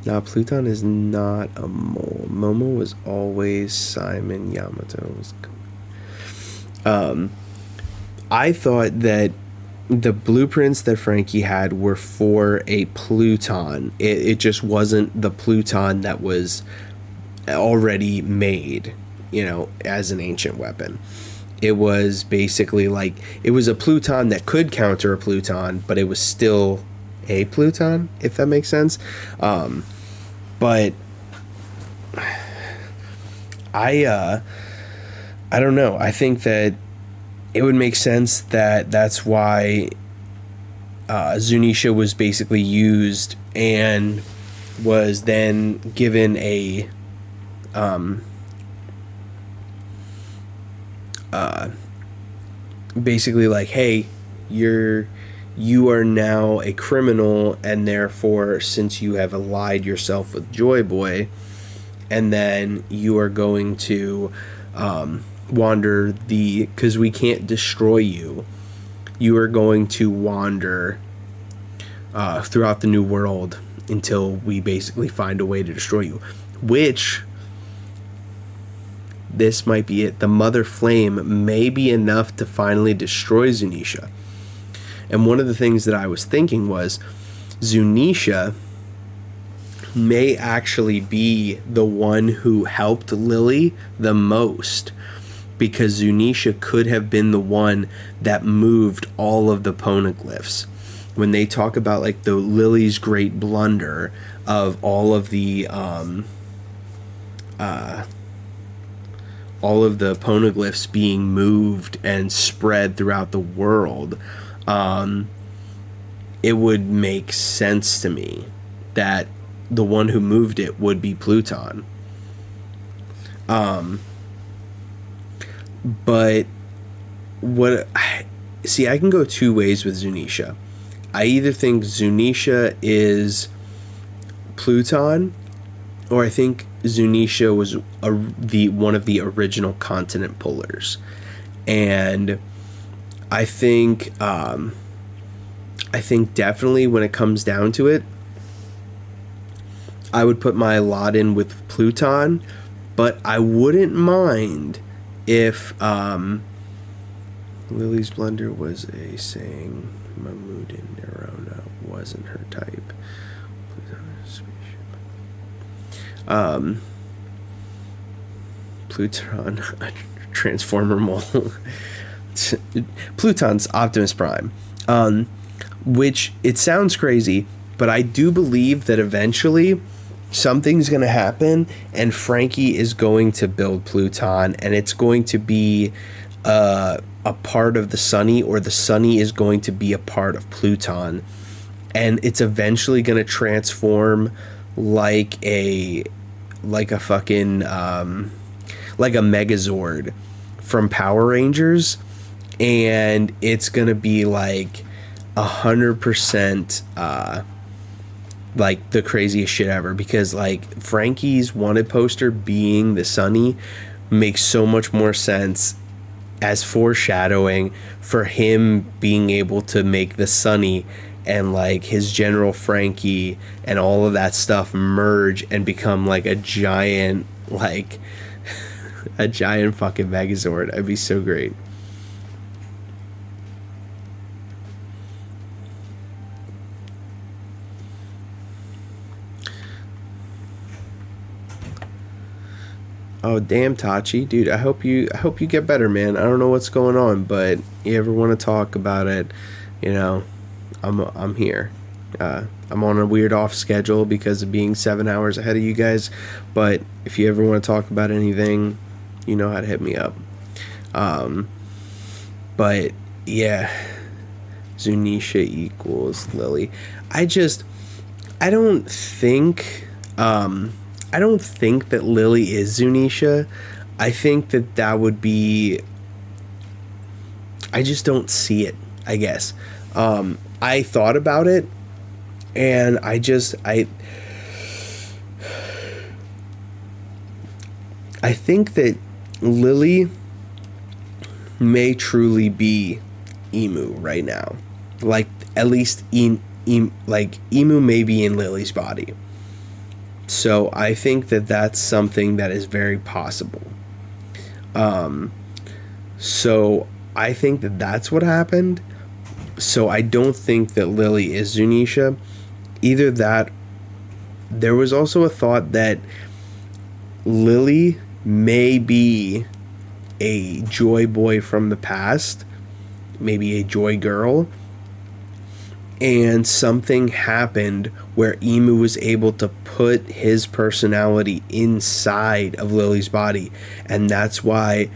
Nah, Pluton is not a mole. Momo was always Simon. Yamato was... I thought that the blueprints that Frankie had were for a Pluton. It just wasn't the Pluton that was already made, as an ancient weapon. It was basically like, it was a Pluton that could counter a Pluton, but it was still a Pluton, if that makes sense. But I don't know. I think that it would make sense that that's why Zunisha was basically used and was then given a basically like, hey, you are now a criminal, and therefore, since you have allied yourself with Joy Boy, and then you are going to wander because we can't destroy you, you are going to wander throughout the new world until we basically find a way to destroy you, which, this might be it. The Mother Flame may be enough to finally destroy Zunisha. And one of the things that I was thinking was, Zunisha may actually be the one who helped Lily the most, because Zunisha could have been the one that moved all of the poneglyphs. When they talk about like the Lily's great blunder of all of the poneglyphs being moved and spread throughout the world, it would make sense to me that the one who moved it would be Pluton. But I can go two ways with Zunisha. I either think Zunisha is Pluton, or I think Zunisha was one of the original continent pullers. And I think definitely when it comes down to it, I would put my lot in with Pluton, but I wouldn't mind if Lily's blunder was a saying Mahmoud and Nerona wasn't her type. Pluton is a spaceship. Pluton, a transformer mole. Pluton's Optimus Prime. which it sounds crazy, but I do believe that eventually something's going to happen and Frankie is going to build Pluton, and it's going to be a part of the Sunny, or the Sunny is going to be a part of Pluton, and it's eventually going to transform like a fucking like a Megazord from Power Rangers, and it's gonna be like 100% like the craziest shit ever, because like Frankie's wanted poster being the Sunny makes so much more sense as foreshadowing for him being able to make the Sunny and like his General Frankie and all of that stuff merge and become like a giant, like a giant fucking Megazord. That'd be so great. Oh damn, Tachi, dude! I hope you get better, man. I don't know what's going on, but you ever want to talk about it, you know, I'm here. I'm on a weird off schedule because of being 7 hours ahead of you guys, but if you ever want to talk about anything, you know how to hit me up. But yeah, Zunisha equals Lily. I don't think I don't think that Lily is Zunisha. I think that would be, I just don't see it, I guess. I thought about it, and I think that Lily may truly be Emu right now. Like, at least like Emu may be in Lily's body. So I think that that's something that is very possible. So I think that that's what happened. So I don't think that Lily is Zunisha. Either that, there was also a thought that Lily may be a Joy Boy from the past, maybe a Joy Girl, and something happened where Emu was able to put his personality inside of Lily's body, and that's why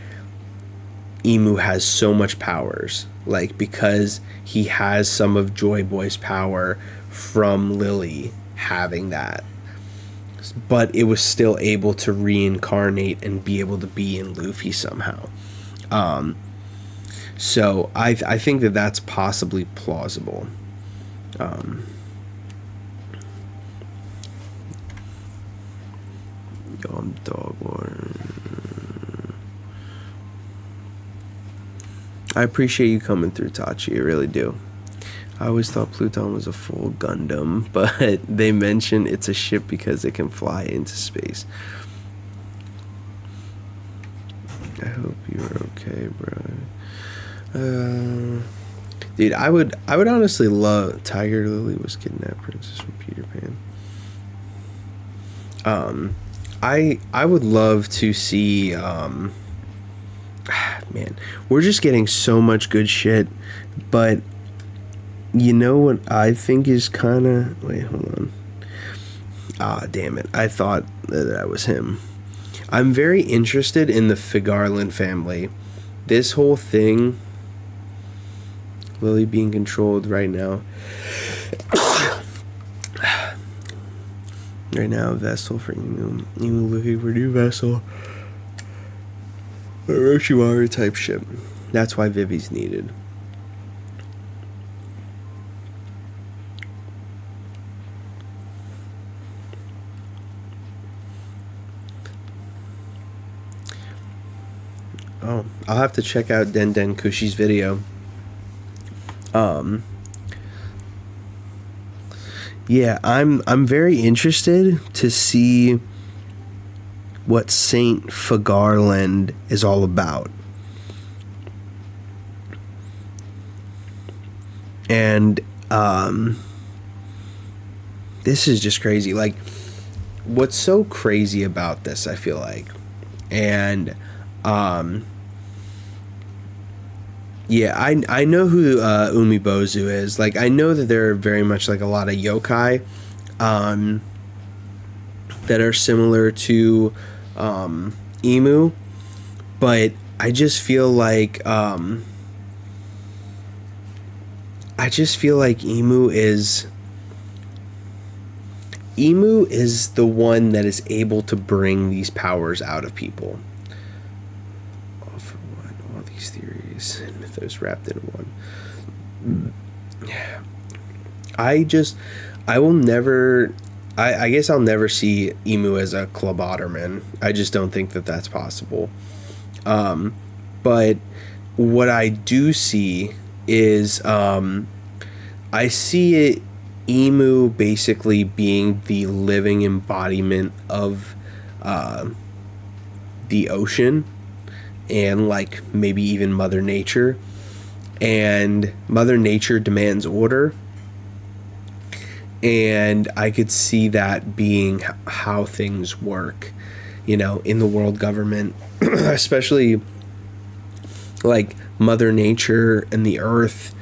Emu has so much powers, like, because he has some of Joy Boy's power from Lily having that, but it was still able to reincarnate and be able to be in Luffy somehow. So I think that that's possibly plausible. I'm dog water. I appreciate you coming through, Tachi. I really do. I always thought Pluton was a full Gundam, but they mention it's a ship because it can fly into space. I hope you're okay, bro. Dude, I would honestly love Tiger Lily was kidnapped princess from Peter Pan. I would love to see man, we're just getting so much good shit, but you know what I think is kind of, wait, hold on. Ah, damn it. I thought that was him. I'm very interested in the Figarland family. This whole thing, Lily being controlled right now. Right now, vessel for Emu. Emu looking for new vessel. Orochimaru type ship. That's why Vivi's needed. Oh, I'll have to check out Den Den Kushi's video. Yeah, I'm very interested to see what Saint Figarland is all about. And this is just crazy. Like, what's so crazy about this, I feel like, and Yeah, I know who Umibozu is. Like, I know that there are very much like a lot of yokai um, that are similar to Emu, but I just feel like Emu is the one that is able to bring these powers out of people. All for one, all these theories and mythos wrapped in one. I will never. I guess I'll never see Emu as a Clobotterman. I just don't think that that's possible. But what I do see is I see it, Emu basically being the living embodiment of the ocean and like maybe even Mother Nature. And Mother Nature demands order. And I could see that being how things work, you know, in the world government, especially like Mother Nature and the Earth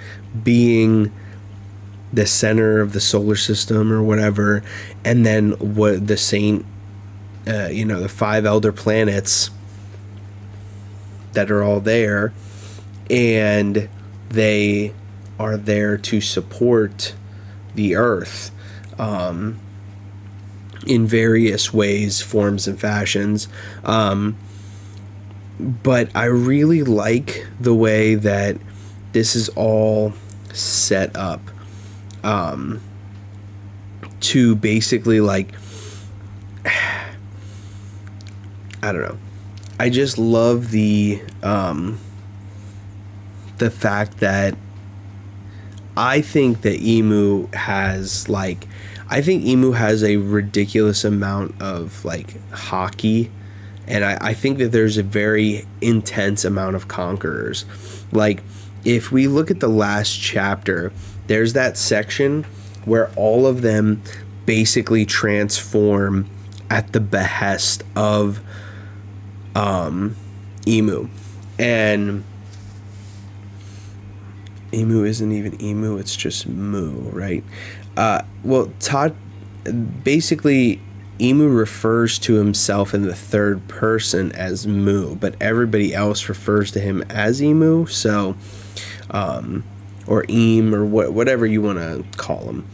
being the center of the solar system or whatever, and then what the saint, the 5 elder planets that are all there, and they are there to support the Earth in various ways, forms, and fashions. But I really like the way that this is all set up to basically like, I don't know. I just love the fact that I think Emu has a ridiculous amount of like hockey, and I think that there's a very intense amount of conquerors. Like, if we look at the last chapter, there's that section where all of them basically transform at the behest of Emu. And Emu isn't even Emu, it's just Mu, right? Basically, Emu refers to himself in the third person as Mu, but everybody else refers to him as Emu, so, or Eem, or whatever you want to call him.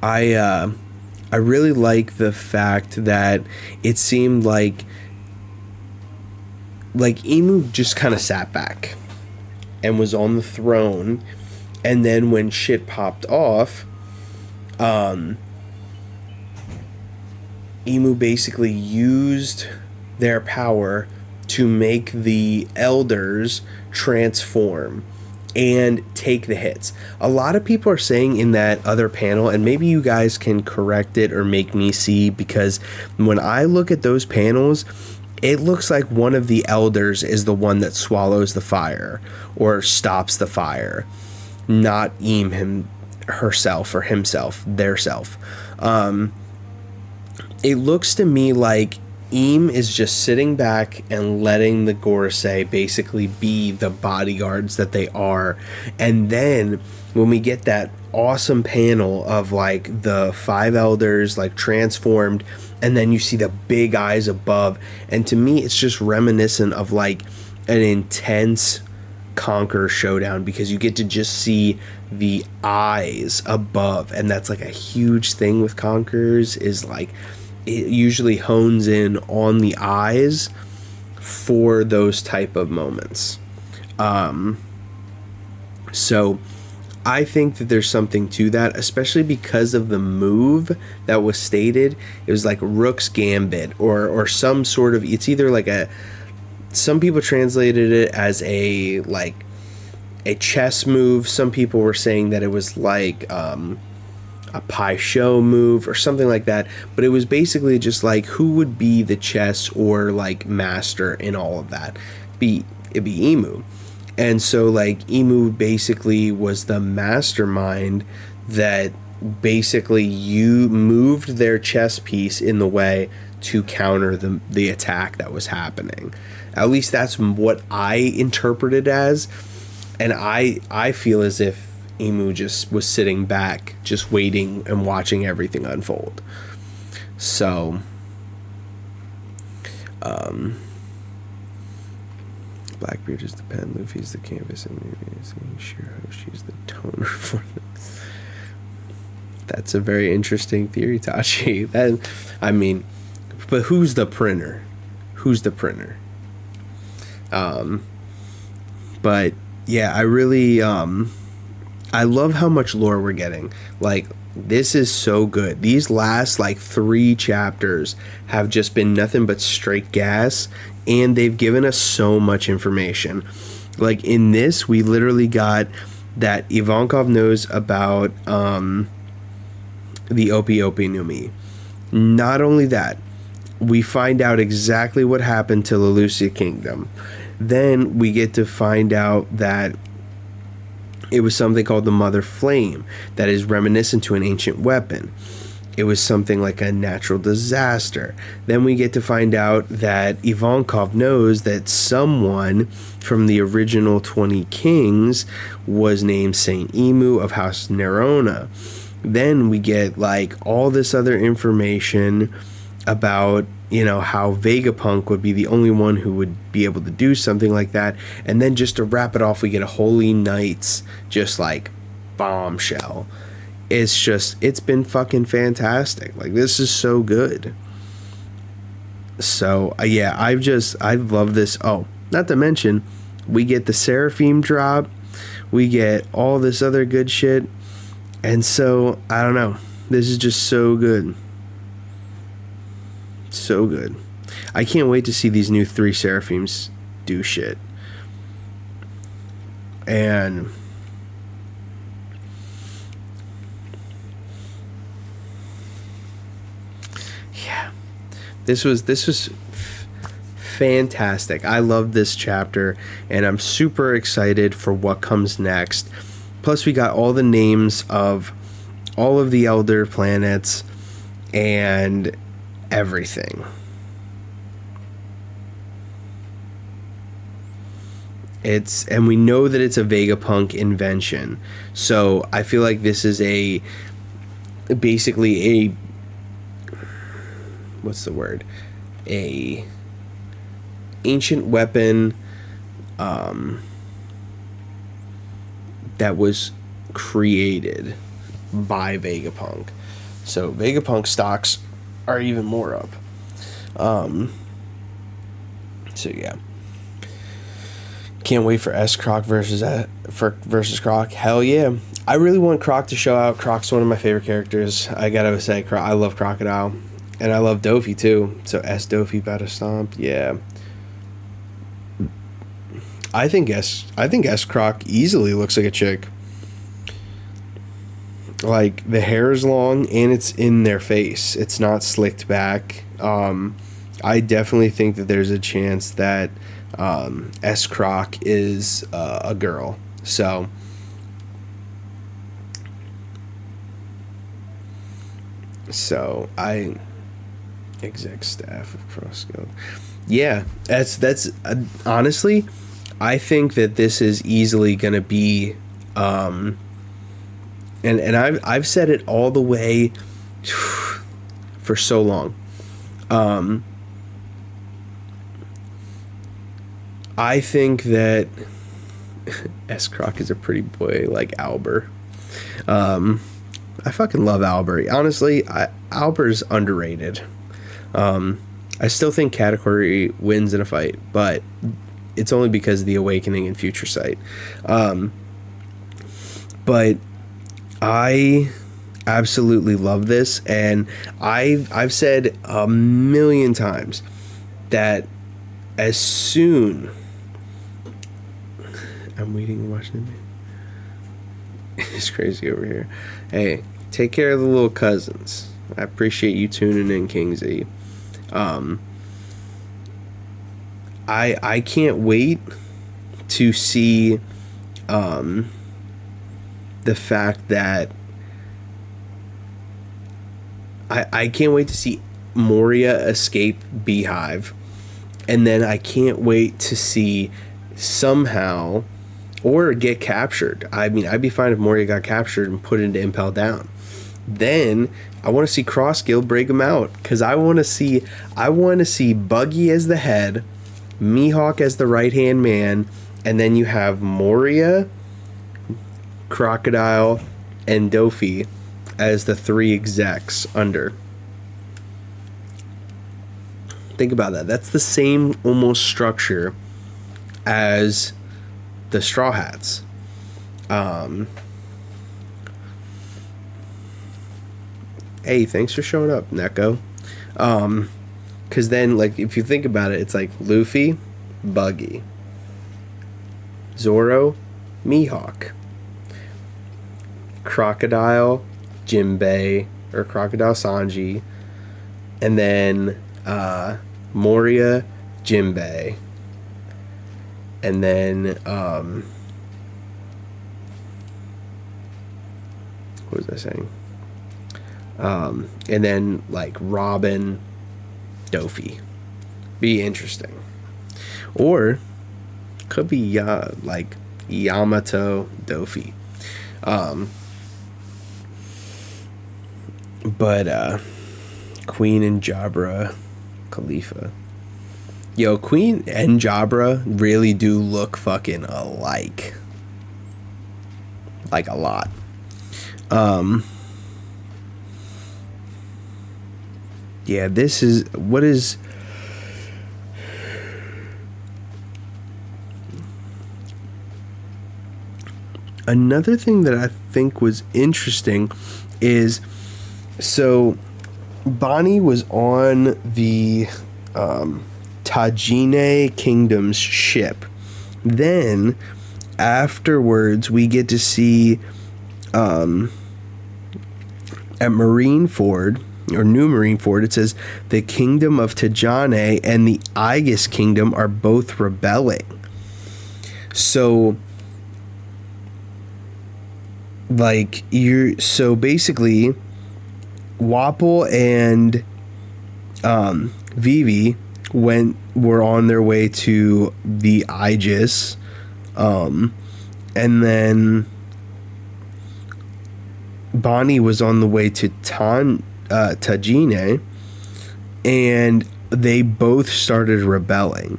I really like the fact that it seemed like Emu just kind of sat back and was on the throne, and then when shit popped off, Emu basically used their power to make the elders transform and take the hits. A lot of people are saying in that other panel, and maybe you guys can correct it or make me see, because when I look at those panels, it looks like one of the elders is the one that swallows the fire or stops the fire, not Eem herself or himself, their self. It looks to me like Eem is just sitting back and letting the Gorosei basically be the bodyguards that they are. And then when we get that awesome panel of like the 5 elders like transformed, and then you see the big eyes above, and to me it's just reminiscent of like an intense Conqueror showdown, because you get to just see the eyes above, and that's like a huge thing with Conquerors, is like it usually hones in on the eyes for those type of moments. So I think that there's something to that, especially because of the move that was stated. It was like Rook's Gambit, or some sort of, it's either like some people translated it as a chess move. Some people were saying that it was like a Pai Sho move or something like that, but it was basically just like, who would be the chess or like master in all of that? It'd be Emu. And so like Emu basically was the mastermind that basically you moved their chess piece in the way to counter the attack that was happening. At least that's what I interpreted as, and I feel as if Imu just was sitting back, just waiting and watching everything unfold. So, Blackbeard is the pen, Luffy's the canvas, and Shiroshi's the toner for them. That's a very interesting theory, Tachi. But who's the printer? But yeah, I really I love how much lore we're getting. Like, this is so good. These last 3 chapters have just been nothing but straight gas, and they've given us so much information. Like, in this, we literally got that Ivankov knows about the Opi Opi no Mi. Not only that, we find out exactly what happened to the Lucia Kingdom. Then we get to find out that it was something called the Mother Flame that is reminiscent to an ancient weapon. It was something like a natural disaster. Then we get to find out that Ivankov knows that someone from the original 20 kings was named Saint Imu of House Nerona. Then we get all this other information about, how Vegapunk would be the only one who would be able to do something like that. And then just to wrap it off, we get a Holy Knights just bombshell. It's been fucking fantastic. This is so good. So yeah, I love this. Oh, not to mention, we get the Seraphim drop, we get all this other good shit, and so I don't know, this is just so good. So good. I can't wait to see these new 3 Seraphims do shit. And yeah, this was fantastic. I love this chapter, and I'm super excited for what comes next. Plus, we got all the names of all of the elder planets and everything. And we know that it's a Vegapunk invention. So I feel like this is basically a what's the word? A ancient weapon that was created by Vegapunk. So Vegapunk stocks are even more up. So yeah, can't wait for S-Croc versus Croc. Hell yeah, I really want Croc to show out. Croc's one of my favorite characters. I gotta say, I love Crocodile, and I love Dofi too. So S Dofi Bata Stomp, yeah. I think S-Croc easily looks like a chick. The hair is long and it's in their face. It's not slicked back. I definitely think that there's a chance that S-Croc is a girl. So I exec staff of Cross Guild. Yeah, that's honestly, I think that this is easily gonna be and I've said it all the way for so long. I think that S-Croc is a pretty boy like Albert. I fucking love Albert. Honestly, Albert's underrated. I still think Katakuri wins in a fight, but it's only because of the Awakening and Future Sight. But I absolutely love this, and I've said a million times that as soon I'm waiting and watching it. It's crazy over here. Hey, take care of the little cousins. I appreciate you tuning in, Kingsley. I can't wait to see the fact that I can't wait to see Moria escape Beehive. And then I can't wait to see somehow, or get captured. I mean, I'd be fine if Moria got captured and put into Impel Down. Then I want to see Crossgill break him out, because I want to see Buggy as the head, Mihawk as the right hand man, and then you have Moria, Crocodile, and Dofi as the 3 execs under. Think about that. That's the same almost structure as the Straw Hats. Hey, thanks for showing up, Neko. Because then, like, if you think about it, it's like Luffy, Buggy, Zoro, Mihawk, Crocodile, Jinbei, or Crocodile Sanji, and then Moria, Jinbei, and then what was I saying? And then like Robin, Dofi. Be interesting. Or could be like Yamato, Dofi. But Queen and Jabra, Khalifa. Yo, Queen and Jabra really do look fucking alike. Like a lot. Yeah, this is what is another thing that I think was interesting is, so Bonnie was on the Tajine Kingdom's ship. Then afterwards we get to see at Marineford, or New Marineford, it says the Kingdom of Tajane and the Aegis Kingdom are both rebelling. So like so basically Wapol and Vivi were on their way to the Aegis, and then Bonnie was on the way to Tajine, and they both started rebelling.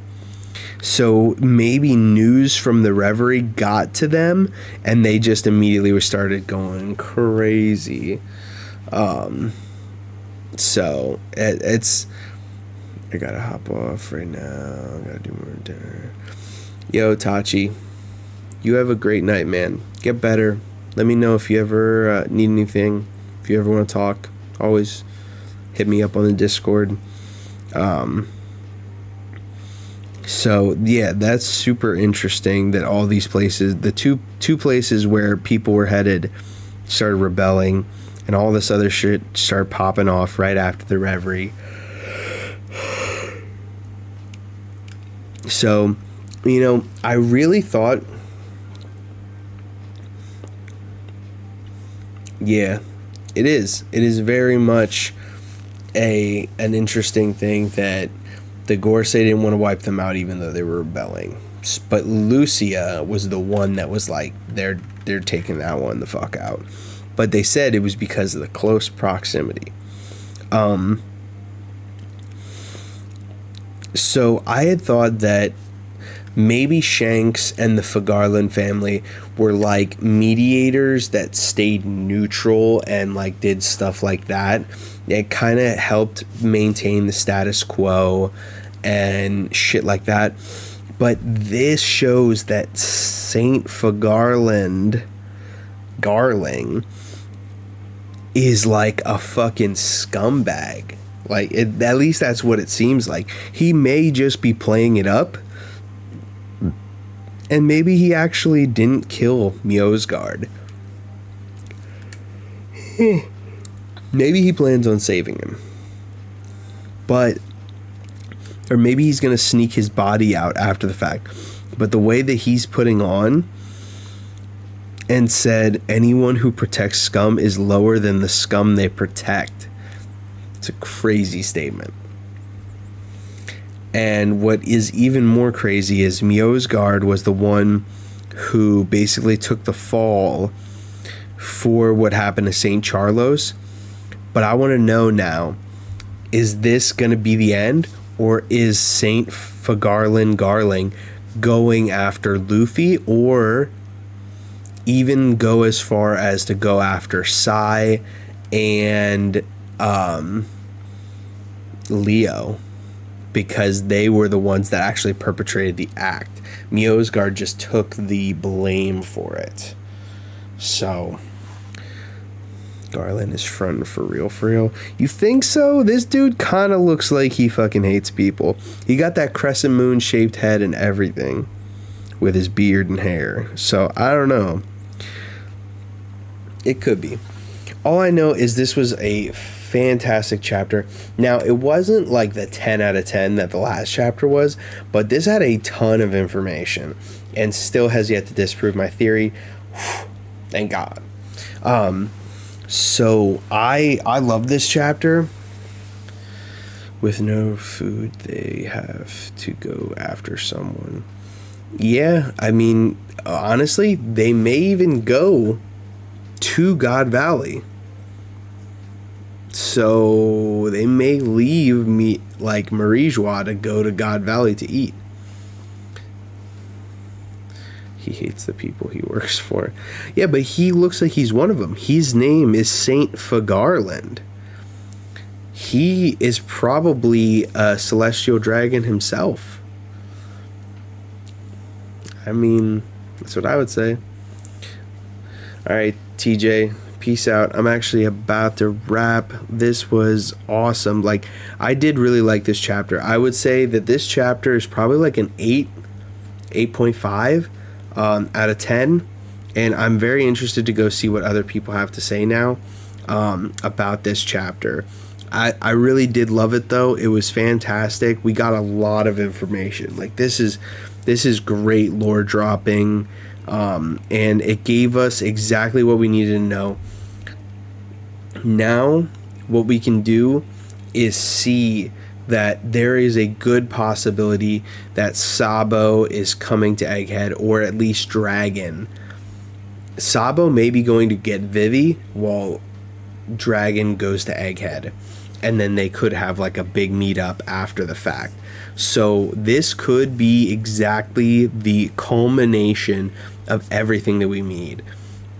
So maybe news from the Reverie got to them, and they just immediately started going crazy. So it's I gotta hop off right now. I gotta do more dinner. Yo, Tachi, you have a great night, man. Get better. Let me know if you ever need anything. If you ever want to talk, always hit me up on the Discord. So yeah, that's super interesting that all these places, the two places where people were headed, started rebelling, and all this other shit started popping off right after the Reverie. So, you know, I really thought, yeah, it is very much an interesting thing that the Gorsei didn't want to wipe them out even though they were rebelling. But Lucia was the one that was like, they're taking that one the fuck out. But they said it was because of the close proximity. So I had thought that maybe Shanks and the Fagarland family were like mediators that stayed neutral and like did stuff like that. It kind of helped maintain the status quo and shit like that. But this shows that Saint Fagarland Garling is like a fucking scumbag. Like, at least that's what it seems like. He may just be playing it up, and maybe he actually didn't kill Mjosgard. Maybe he plans on saving him. But, or maybe he's going to sneak his body out after the fact. But the way that he's putting on and said anyone who protects scum is lower than the scum they protect. It's a crazy statement. And what is even more crazy is Mjosgard was the one who basically took the fall for what happened to St. Charlos. But I want to know now, is this going to be the end? Or is St. Fagarlin Garling going after Luffy, or even go as far as to go after Sai and Leo? Because they were the ones that actually perpetrated the act. Mjosgard just took the blame for it. So, Garland is fronting for real, for real. You think so? This dude kind of looks like he fucking hates people. He got that crescent moon shaped head and everything with his beard and hair. So, I don't know. It could be. All I know is this was a fantastic chapter. Now, it wasn't like the 10 out of 10 that the last chapter was, but this had a ton of information and still has yet to disprove my theory. Thank God. So I love this chapter. With no food, they have to go after someone. Yeah, I mean, honestly, they may even go to God Valley. So they may leave me like Marie-Joie to go to God Valley to eat. He hates the people he works for. Yeah, but he looks like he's one of them. His name is Saint Fagarland. He is probably a celestial dragon himself. I mean, that's what I would say. All right, TJ. Peace out. I'm actually about to wrap. This was awesome. Like, I did really like this chapter. I would say that this chapter is probably like an 8.5 out of 10. And I'm very interested to go see what other people have to say now about this chapter. I really did love it, though. It was fantastic. We got a lot of information. Like, this is great lore dropping. And it gave us exactly what we needed to know. Now, what we can do is see that there is a good possibility that Sabo is coming to Egghead, or at least Dragon. Sabo may be going to get Vivi while Dragon goes to Egghead. And then they could have like a big meetup after the fact. So this could be exactly the culmination of everything that we need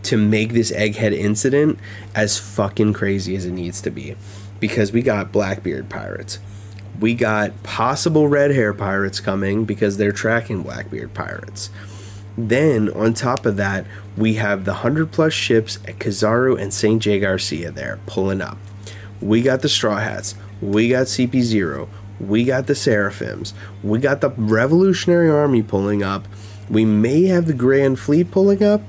to make this Egghead incident as fucking crazy as it needs to be. Because we got Blackbeard pirates. We got possible red hair pirates coming because they're tracking Blackbeard pirates. Then, on top of that, we have the 100+ ships at Kizaru and St. J. Garcia there pulling up. We got the Straw Hats. We got CP0. We got the Seraphims. We got the Revolutionary Army pulling up. We may have the Grand Fleet pulling up.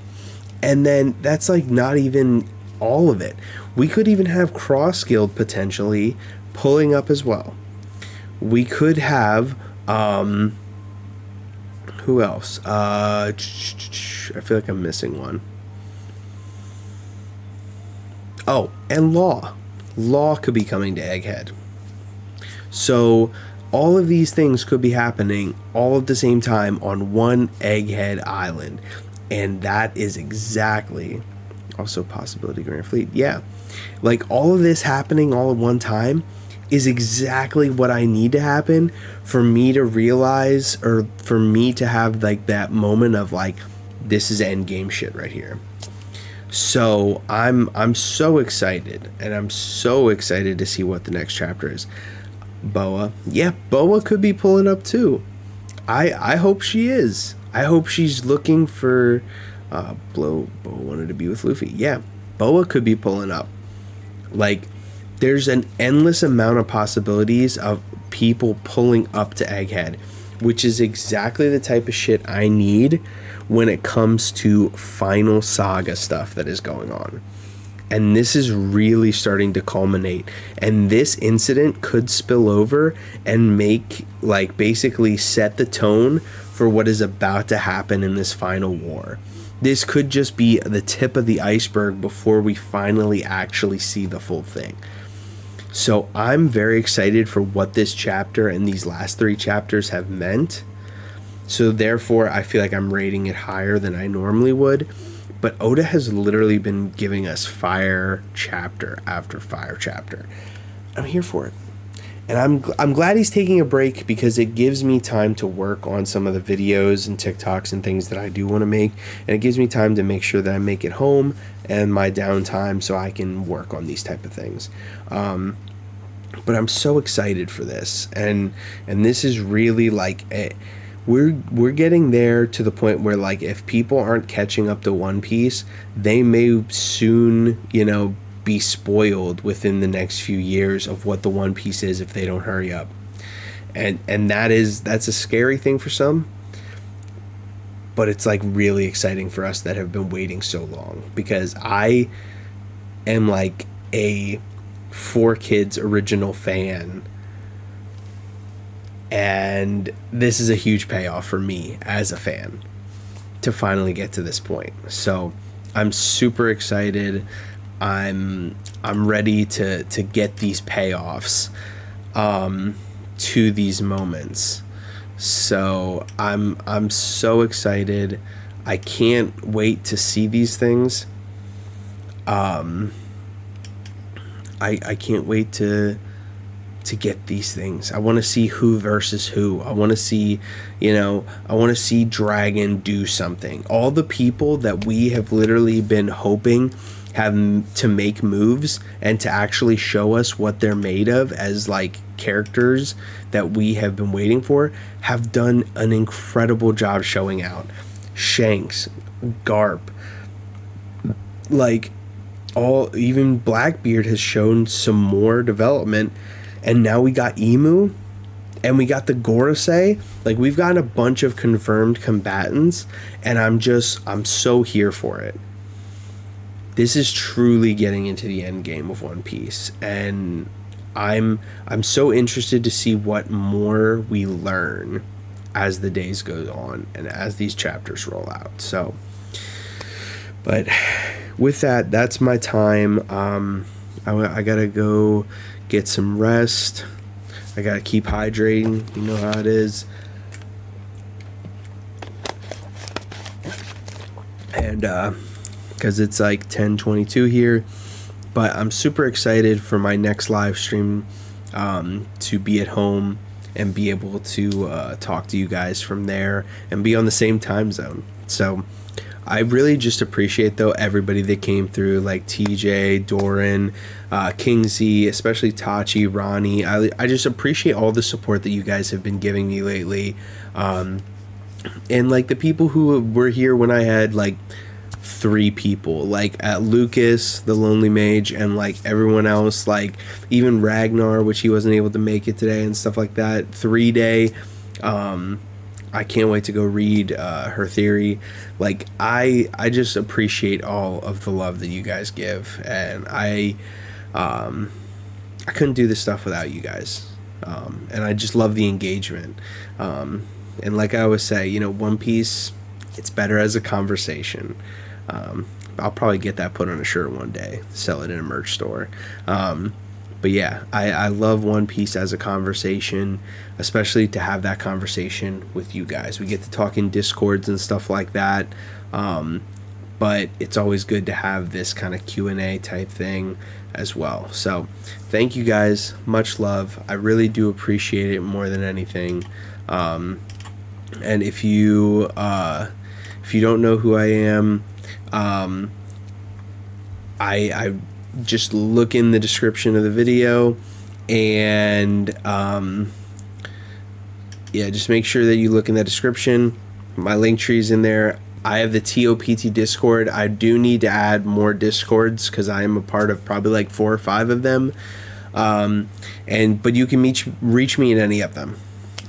And then that's like not even all of it. We could even have Cross Guild potentially pulling up as well. We could have who else? I feel like I'm missing one. Oh, and Law. Law could be coming to Egghead. So all of these things could be happening all at the same time on one Egghead Island. And that is exactly, also possibility Grand Fleet. Yeah, like all of this happening all at one time is exactly what I need to happen for me to realize, or for me to have like that moment of like, this is endgame shit right here. So I'm so excited, and I'm so excited to see what the next chapter is. Boa, yeah, Boa could be pulling up too. I hope she is. I hope she's looking for Boa wanted to be with Luffy. Yeah, Boa could be pulling up. Like, there's an endless amount of possibilities of people pulling up to Egghead, which is exactly the type of shit I need when it comes to final saga stuff that is going on. And this is really starting to culminate. And this incident could spill over and make, like, basically set the tone for what is about to happen in this final war. This could just be the tip of the iceberg before we finally actually see the full thing. So I'm very excited for what this chapter and these last 3 chapters have meant. So therefore, I feel like I'm rating it higher than I normally would. But Oda has literally been giving us fire chapter after fire chapter. I'm here for it. And I'm glad he's taking a break, because it gives me time to work on some of the videos and TikToks and things that I do want to make. And it gives me time to make sure that I make it home and my downtime so I can work on these type of things. But I'm so excited for this. And this is really like... We're getting there to the point where, like, if people aren't catching up to One Piece, they may soon, be spoiled within the next few years of what the One Piece is if they don't hurry up. And that's a scary thing for some, but it's like really exciting for us that have been waiting so long, because I am like a 4Kids original fan. And this is a huge payoff for me as a fan to finally get to this point. So I'm super excited. I'm ready to get these payoffs to these moments. So I'm so excited. I can't wait to see these things. I can't wait to get these things. I want to see who versus who. I want to see, I want to see Dragon do something. All the people that we have literally been hoping have to make moves and to actually show us what they're made of as like characters that we have been waiting for have done an incredible job showing out. Shanks, Garp, like even Blackbeard has shown some more development. And now we got Emu, and we got the Gorosei. Like, we've gotten a bunch of confirmed combatants, and I'm so here for it. This is truly getting into the end game of One Piece, and I'm so interested to see what more we learn as the days go on and as these chapters roll out. So, but with that, that's my time. I gotta go get some rest. I gotta keep hydrating. You know how it is. And because it's like 10:22 here, but I'm super excited for my next live stream to be at home and be able to talk to you guys from there and be on the same time zone. So I really just appreciate, though, everybody that came through, like TJ, Doran, King Z, especially Tachi, Ronnie. I just appreciate all the support that you guys have been giving me lately. And, like, the people who were here when I had, like, 3 people. Like, at Lucas, the Lonely Mage, and, like, everyone else. Like, even Ragnar, which he wasn't able to make it today and stuff like that. 3-Day. I can't wait to go read her theory. Like, I just appreciate all of the love that you guys give, and I couldn't do this stuff without you guys. And I just love the engagement. And like I always say, One Piece, it's better as a conversation. I'll probably get that put on a shirt one day, sell it in a merch store. But yeah, I love One Piece as a conversation, especially to have that conversation with you guys. We get to talk in Discords and stuff like that, but it's always good to have this kind of Q&A type thing as well. So thank you guys. Much love. I really do appreciate it more than anything. And if you don't know who I am, I just look in the description of the video, and just make sure that you look in the description. My Linktree is in there. I have the TOPT Discord. I do need to add more Discords because I am a part of probably like 4 or 5 of them. But you can reach me in any of them.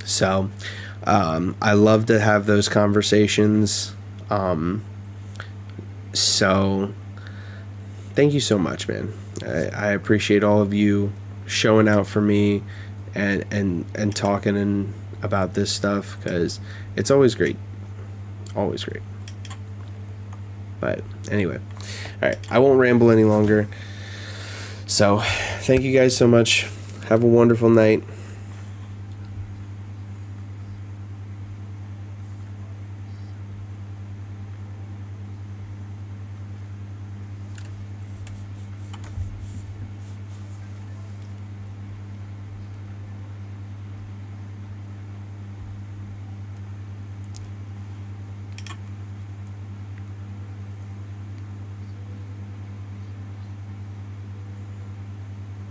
So I love to have those conversations. So thank you so much, man. I appreciate all of you showing out for me and talking about this stuff, because it's always great. Always great. But anyway, all right, I won't ramble any longer. So, thank you guys so much. Have a wonderful night.